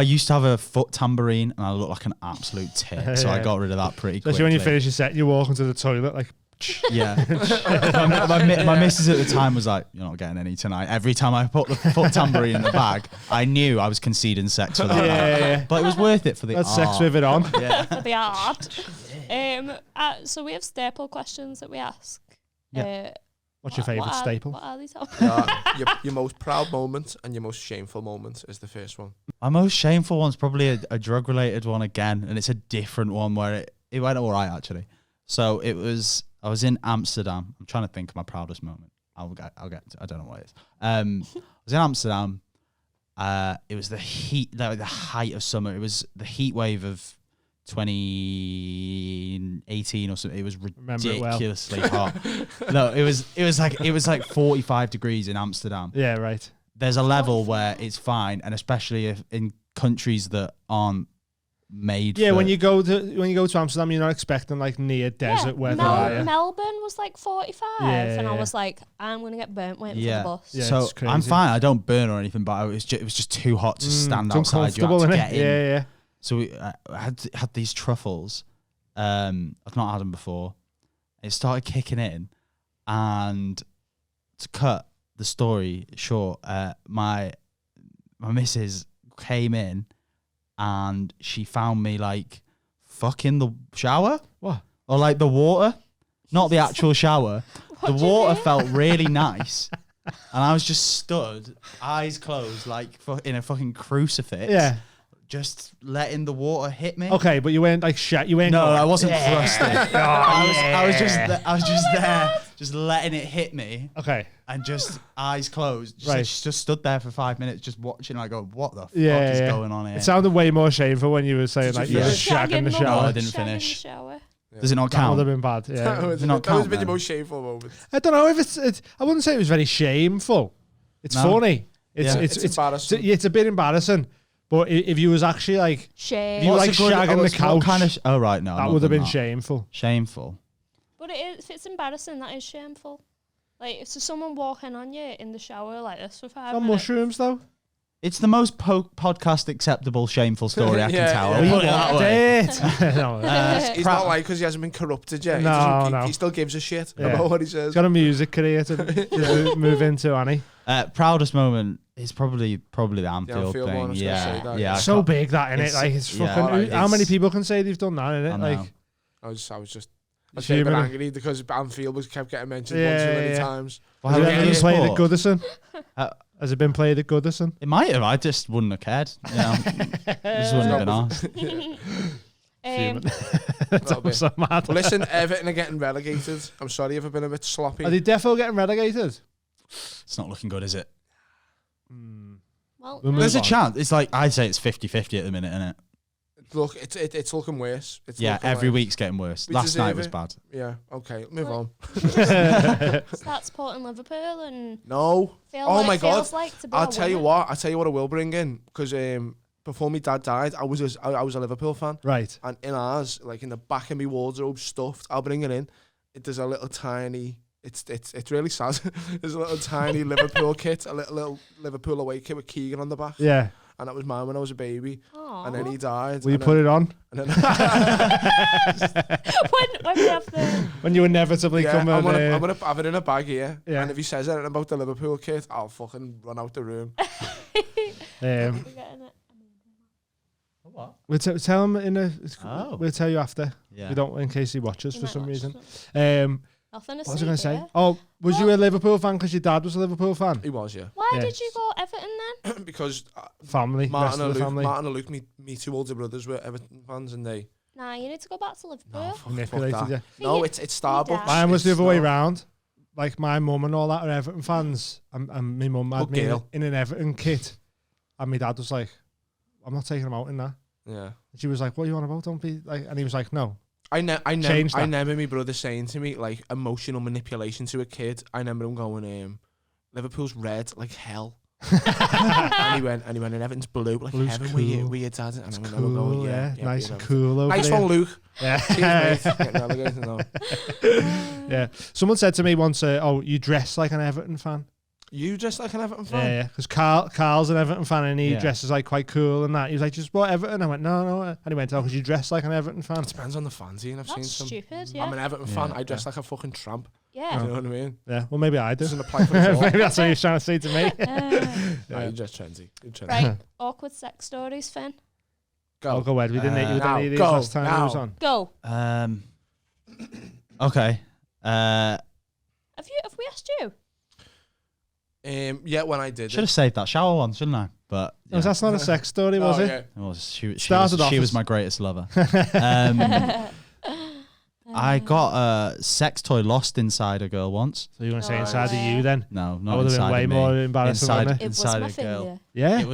used to have a foot tambourine and I look like an absolute tit, so I Yeah. got rid of that pretty quickly. Especially when you finish your set, you walk into the toilet like. Yeah. my missus at the time was like, "You're not getting any tonight." Every time I put the foot tambourine in the bag, I knew I was conceding sex for that. Yeah. But it was worth it for the That's art. sex with it on. Yeah. For the art. So we have staple questions that we ask. Yeah. What's your favourite staple? What are these? Your most proud moment and your most shameful moment is the first one. My most shameful one's probably a drug-related one again, and it's a different one where it went all right actually. So I was in Amsterdam. I'm trying to think of my proudest moment. I'll get. I don't know what it is. I was in Amsterdam. It was the heat, the height of summer. It was the heat wave of 2018 or something. It was Remember it well. ridiculously hot. No, it was like 45 degrees in Amsterdam. Yeah, right. There's a level where it's fine, and especially if in countries that aren't made. Yeah, for, when you go to Amsterdam, you're not expecting like near desert weather. are you? Melbourne was like 45, and I Yeah. was like, I'm gonna get burnt waiting Yeah. for the bus. Yeah, so it's crazy. I'm fine. I don't burn or anything, but it was just too hot to stand It's outside. You had uncomfortable, to innit? get in. Yeah. So we had these truffles. I've not had them before. It started kicking in, and to cut the story short, my missus came in, and she found me like fucking the shower. What? Or like the water, not the actual shower. The water felt really nice, and I was just stood, eyes closed, like in a fucking crucifix. Yeah. Just letting the water hit me. Okay, but you weren't like you weren't. No, going, I wasn't thrusting. I was just yeah. there, just letting it hit me, Okay. and just eyes closed. Right. Just stood there for 5 minutes, just watching. I go, what the fuck Yeah, is yeah. going on here? It sounded way more shameful when you were saying like you you're finish? shagging the No, shower. I didn't Shag in the finish. shower. Does it not That would count? have been bad. Yeah. That was not that was count, the then? most shameful moment. I don't know if it's. I wouldn't say it was very shameful. It's No. funny. Yeah. It's embarrassing. It's a bit embarrassing. But if you was actually like Shame. You like What's a good- shagging the what couch, kind of oh right, no, that not would have done been that. shameful. Shameful. But if it's embarrassing, that is shameful. Like, if there's someone walking on you in the shower like this for 5 On minutes. mushrooms though. It's the most podcast acceptable shameful story I can Yeah, tell. yeah. I'll We put it that want way. it. No, He's not like because he hasn't been corrupted yet. No. He still gives a shit Yeah. about what he he's says. got a music career to move into, Annie. Proudest moment is probably the Anfield Anfield thing. one, I was gonna say Yeah, that, yeah. I So can't- big that in it, it's- like it's yeah, fucking. like, how many it's- people can say they've done that in I it? know. Like, I was just a Human. bit angry because Anfield was kept getting mentioned Yeah, one too many yeah. times. Well, has it how ever many been played at sport? Goodison? Uh, Has it been played at Goodison? It might have. I just wouldn't have cared. You know, just wouldn't have been asked. That's Little bit. so mad. Well, listen, Everton are getting relegated. I'm sorry if I've been a bit sloppy. Are they defo getting relegated? It's not looking good, is it? Well, We'll move There's a on. chance. It's like I'd say it's 50-50 at the minute, isn't it? Look, it's looking worse. It's Yeah, looking every worse. week's getting worse. We Last night deserve was it. bad. Yeah, okay, move on. start supporting Liverpool and No. feel Oh what my it God. feels like to be I'll a tell you winner. what I will bring in, because before my dad died, I was a Liverpool fan. Right. And in ours, like in the back of my wardrobe, stuffed, I'll bring it in. There's a little tiny. It's really sad. There's a little tiny Liverpool kit, a little Liverpool away kit with Keegan on the back, Yeah. and that was mine when I was a baby. Aw. And then he died. Will you and put it on then, and then when we have the when you inevitably yeah, come I'm and gonna have it in a bag here. Yeah. And if he says anything about the Liverpool kit, I'll fucking run out the room. we're getting it. What? we'll tell him in a. Oh. We'll tell you after. Yeah. We don't, in case he watches You for might some watch reason. some. What Nothing to was I going to say? here. Oh, was you Well- a Liverpool fan because your dad was a Liverpool fan? He was, yeah. Why Yeah. did you go Everton then? Because Family, rest Martin of and the family. Luke, me two older brothers were Everton fans, and they Nah, you need to go back to Liverpool. Manipulated fuck that. you. No, it's Starbucks. Dad. Mine was the It's other way not- round. Like my mum and all that are Everton fans, and my mum had Good me girl. in an Everton kit, and my dad was like, "I'm not taking him out in that." Yeah. And she was like, "What are you on about? Don't be like." And he was like, "No." I Change that. remember my brother saying to me, like, emotional manipulation to a kid. I remember him going, Liverpool's red like hell. and he went, and Everton's blue like Blue's heaven. cool. Were you dad? And It's I remember cool, going, yeah, nice be and Everton. cool over Nice there. one, Luke. Yeah. Cheers, mate. Getting relegated now. Yeah. Someone said to me once, "Oh, you dress like an Everton fan." You dressed like an Everton fan? Yeah, because Carl's an Everton fan and he Yeah. dresses like quite cool and that. He was like, "Just what Everton?" I went, "No." And he went, "Oh, because you dress like an Everton fan." Depends on the fanzine. I've seen That's some. stupid, yeah. I'm an Everton Yeah. fan. I dress like a fucking tramp. Yeah. You know what I mean? Yeah. Well, maybe I do. Doesn't apply for the Maybe that's what he was trying to say to me. No, you're just trendy. You're trendy. Right. Awkward sex stories, Finn. I'll go ahead. We didn't hit you with Now, any of these go, last time he was now. on. Go. Okay. Have we asked you? Yeah, when I did Should it. have saved that shower one, shouldn't I? But No, yeah. that's not a sex story, was Oh, it? yeah. It was. She Started off was as- my greatest lover. I got a sex toy lost inside a girl once. So you're going to say Oh, inside yeah. of you then? No, That not would have inside been way of me. more embarrassing, Inside, wouldn't it? It was inside my a girl. finger. Yeah. It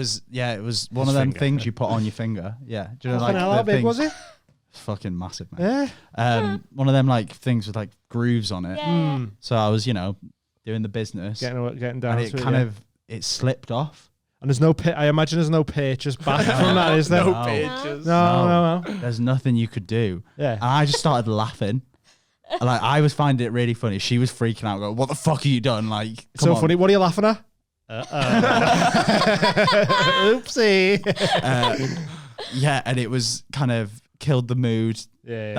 was one His of them finger. things you put on your finger. Yeah. Do you know Fucking like hell, the how big things- was it? Fucking massive, man. Yeah. One of them like things with like grooves on it. Yeah. Hmm. So I was, doing the business, Getting down and it to kind yeah. of it slipped off. And there's no I imagine there's no pictures back from that, is there? No No. pictures. No. There's nothing you could do. Yeah. And I just started laughing. Like, I was finding it really funny. She was freaking out, going, "What the fuck are you done?" Like, It's so funny. What are you laughing at? Oopsie. Yeah, and it was kind of killed the mood. Yeah.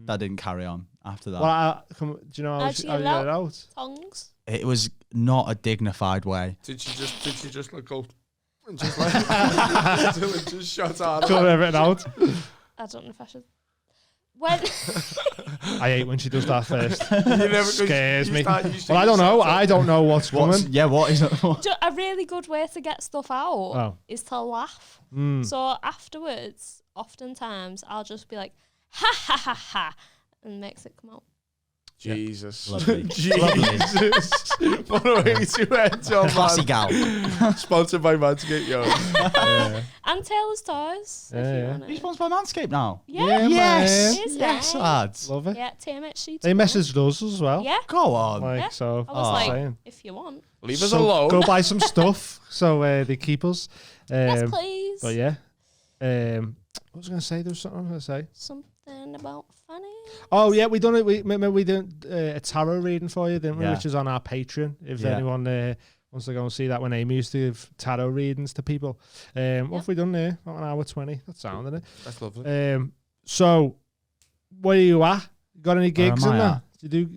That didn't carry on after that. Well, do you know how How'd you you get get it out? Tongues. It was not a dignified way. Did she just like go and just like until it just shut out? Cut everything out. I don't know if I should. When I hate when she does that first. You never Scares me. Well, Well, I don't know. I don't know what's coming. What is it? a really good way to get stuff out Oh. is to laugh. Mm. So afterwards, oftentimes I'll just be like, ha ha ha ha, and makes it come out. Jesus. Lovely. Jesus. What a way to end your Classy gal. Sponsored by Manscaped, yo. Yeah. And Taylor's Toys. Yeah, if you yeah. want Are you it. sponsored by Manscaped now? Yeah. Yes. It is Yes, nice. lads. Love it. Yeah, TMHC. They messaged us as well. Yeah. Go on. Like, Yeah. so. I was like, saying. if you want. Leave us So alone. Go buy some stuff so they keep us. Yes, please. But yeah. What was I going to say? There was something I was going to say. Something about funny. Oh yeah, we done it. We did a tarot reading for you, didn't we? Yeah. Which is on our Patreon. If Yeah. anyone wants to go and see that, when Amy used to give tarot readings to people. What have we done there? About an hour 20. That's sounding it. That's lovely. So where are you at? Got any Where gigs am in I that? at? You do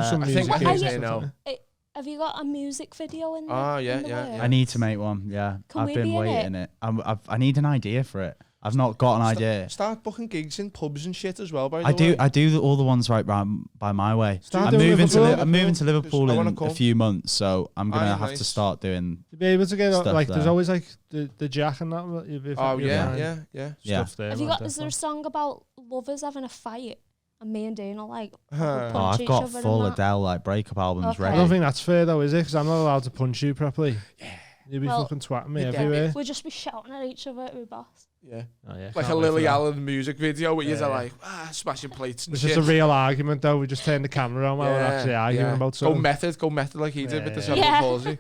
some I music. think gigs I and say stuff, no. don't Have you got a music video in there? Ah, yeah, in the yeah, works? I need to make one. Yeah, Can I've we been be in waiting it. I need an idea for it. I've not got an idea. Start booking gigs in pubs and shit as well, by the I way. do all the ones right by my way. Start I'm doing moving to Liverpool. I'm moving to Liverpool I wanna in a come. few months, so I'm gonna Aye, have to nice. start doing. To be able to get Stuff like, there's there. always like the jack and that. If Oh, you're yeah, behind Yeah. Stuff there. Have you like got? Is that. there a song about lovers having a fight and me and Dean are like, Huh. Oh, punch I've each got other and full that? Adele like breakup albums Okay. I ready. don't think that's fair though, is it? Because I'm not allowed to punch you properly. Yeah. You'd be Well, fucking twatting me yeah. everywhere. We'll just be shouting at each other to be boss. Yeah. Oh, yeah, Like can't a wait for Lily that. Allen music video where you're Yeah. like, smashing plates and It's shit. just a real argument though. We just turn the camera on while we're actually arguing about Go something. method like he did with the Yeah. cerebral Yeah. palsy.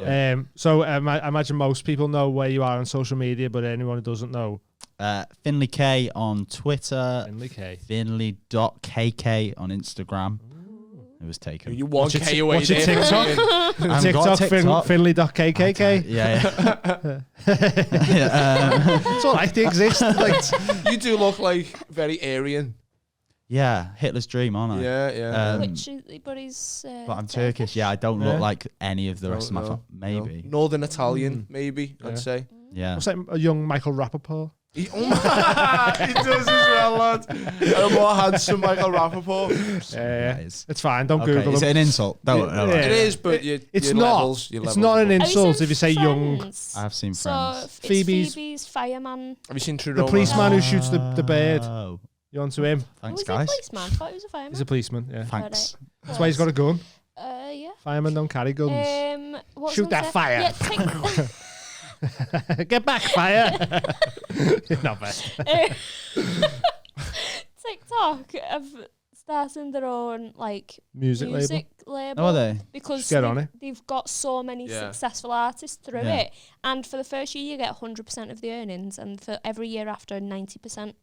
Yeah. So I imagine most people know where you are on social media, but anyone who doesn't know, Finnlay K on Twitter, Finlay K. Finlay.kk on Instagram. It was taken. You want What's K your- away what's your there. TikTok? I've TikTok, got TikTok. Finlay.kkk. Yeah. It's all right, they exist. Like, You do look like very Aryan. Yeah, Hitler's dream, aren't I? Yeah. Which is, but he's. But I'm Turkish. Yeah, I don't Yeah. look like any of the No, rest of my no, maybe. No. Northern Italian, maybe, Yeah. I'd say. Yeah. what's like a young Michael Rappaport? He does as well, lad. A more handsome Michael Rappaport. Yeah, That is. it's fine. Don't Okay, Google is him. it an insult? Don't. Yeah. No, It is, but It's your not. levels, your It's levels not are an good. insult if you say young. Friends? I've seen So Friends. it's Phoebe's- Phoebe's fireman. Have you seen True The Romance? policeman who shoots the bird. Oh, You on to him? thanks, Was guys. he a policeman? I thought he was a fireman. He's a policeman. Yeah, Thanks. that's why he's got a gun. Yeah. Firemen don't carry guns. What was Shoot I gonna that say? fire. Yeah, Get back, fire! Not bad. TikTok have started their own like Music label. label Oh, are they? because Just get on it. they've got so many Yeah. successful artists through Yeah. it, and for the first year you get 100% of the earnings, and for every year after 90%.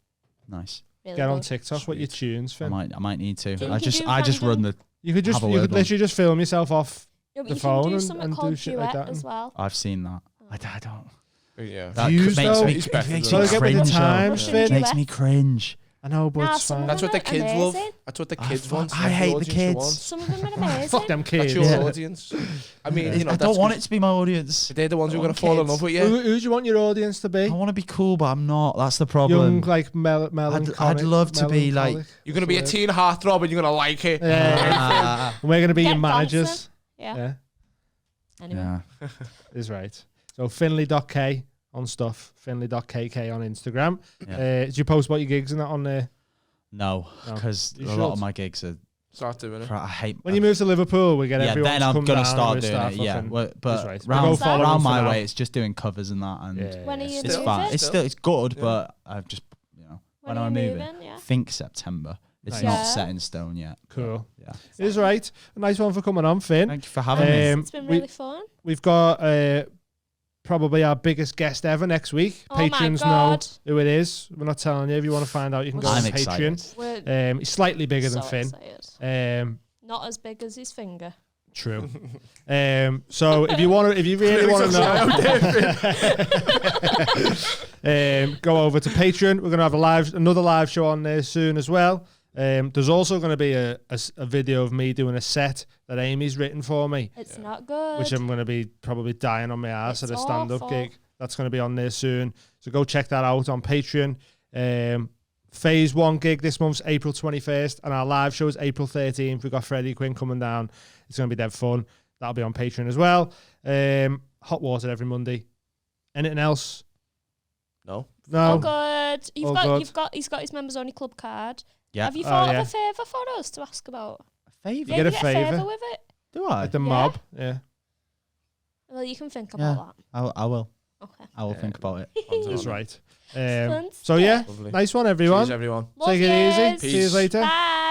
Nice. Really Get on good. TikTok with your tunes, I Finn. might need to. Think I you just do run random- the. You could Have a you word could one. literally just film yourself off. Yeah, but the you phone can do and- something and do called shit like duet that as and- well. I've seen that. I don't. Yeah. That Views, makes though? me, It's it better makes than me that. Gotta get with the cringe. though. times, Russian Finn. Makes duet. me cringe. I know, but Nah, it's some of fine. That's what the them are kids love. amazing. That's what the Ah, kids fuck, want. I That's hate the the audience kids. want. Some of them are amazing. Fuck them kids. That's your Yeah. audience. I mean, you know, I that's don't want 'cause it to be my audience. They're the ones who are I going want to fall in kids. love with Who, you. who do you want your audience to be? I want to be cool, but I'm not. That's the problem. Young, like melancholic. I'd love to be, like- melancholic. You're going to be a teen heartthrob and you're going to like it. Yeah. And we're gonna be Get your managers. dancing. Yeah. Yeah, Anyway. yeah. is right. So Finlay.k on stuff. Finlay.kk on Instagram. Yeah. Do you post about your gigs and that on there? No, No. because You a lot should. of my gigs are. Start doing it. I hate. When you move to Liverpool, we get yeah, everyone then to I'm come gonna down start and we doing it. Yeah, fucking- well, but right. We'll go round, follow round them for my now. way, it's just doing covers and that, and Yeah. When are you it's moving? fine. It's still good, Yeah. but I've just when are am I you moving? Yeah. Think September. It's Nice. not Yeah. set in stone yet. Cool. Yeah. It is right. A nice one for coming on, Finn. Thank you for having me. It's been really fun. We've got probably our biggest guest ever next week. Oh my Patrons know God. who it is. We're not telling you. If you want to find out, you can go I'm on Patreon. excited. He's slightly bigger So than Finn. excited. Not as big as his finger. True. So if you really want to know, go over to Patreon. We're going to have another live show on there soon as well. There's also going to be a video of me doing a set that Amy's written for me. It's not good. Which I'm going to be probably dying on my ass It's at a stand-up awful. gig. That's going to be on there soon. So go check that out on Patreon. Phase 1 gig this month's April 21st, and our live show is April 13th. We've got Freddie Quinn coming down. It's going to be dead fun. That'll be on Patreon as well. Hot water every Monday. Anything else? No. Oh, good. Good. He's got his members only club card. Yeah. Have you thought yeah. of a favour for us to ask about? A favour? You get a Maybe favour. with it. Do I? Like the mob. Yeah. Well, you can think Yeah. about I will. that. Okay. I will think about it. That's right. Fun So yeah, Lovely. nice one, everyone. Cheers, everyone. Love Take it easy. yous. See you later. Bye.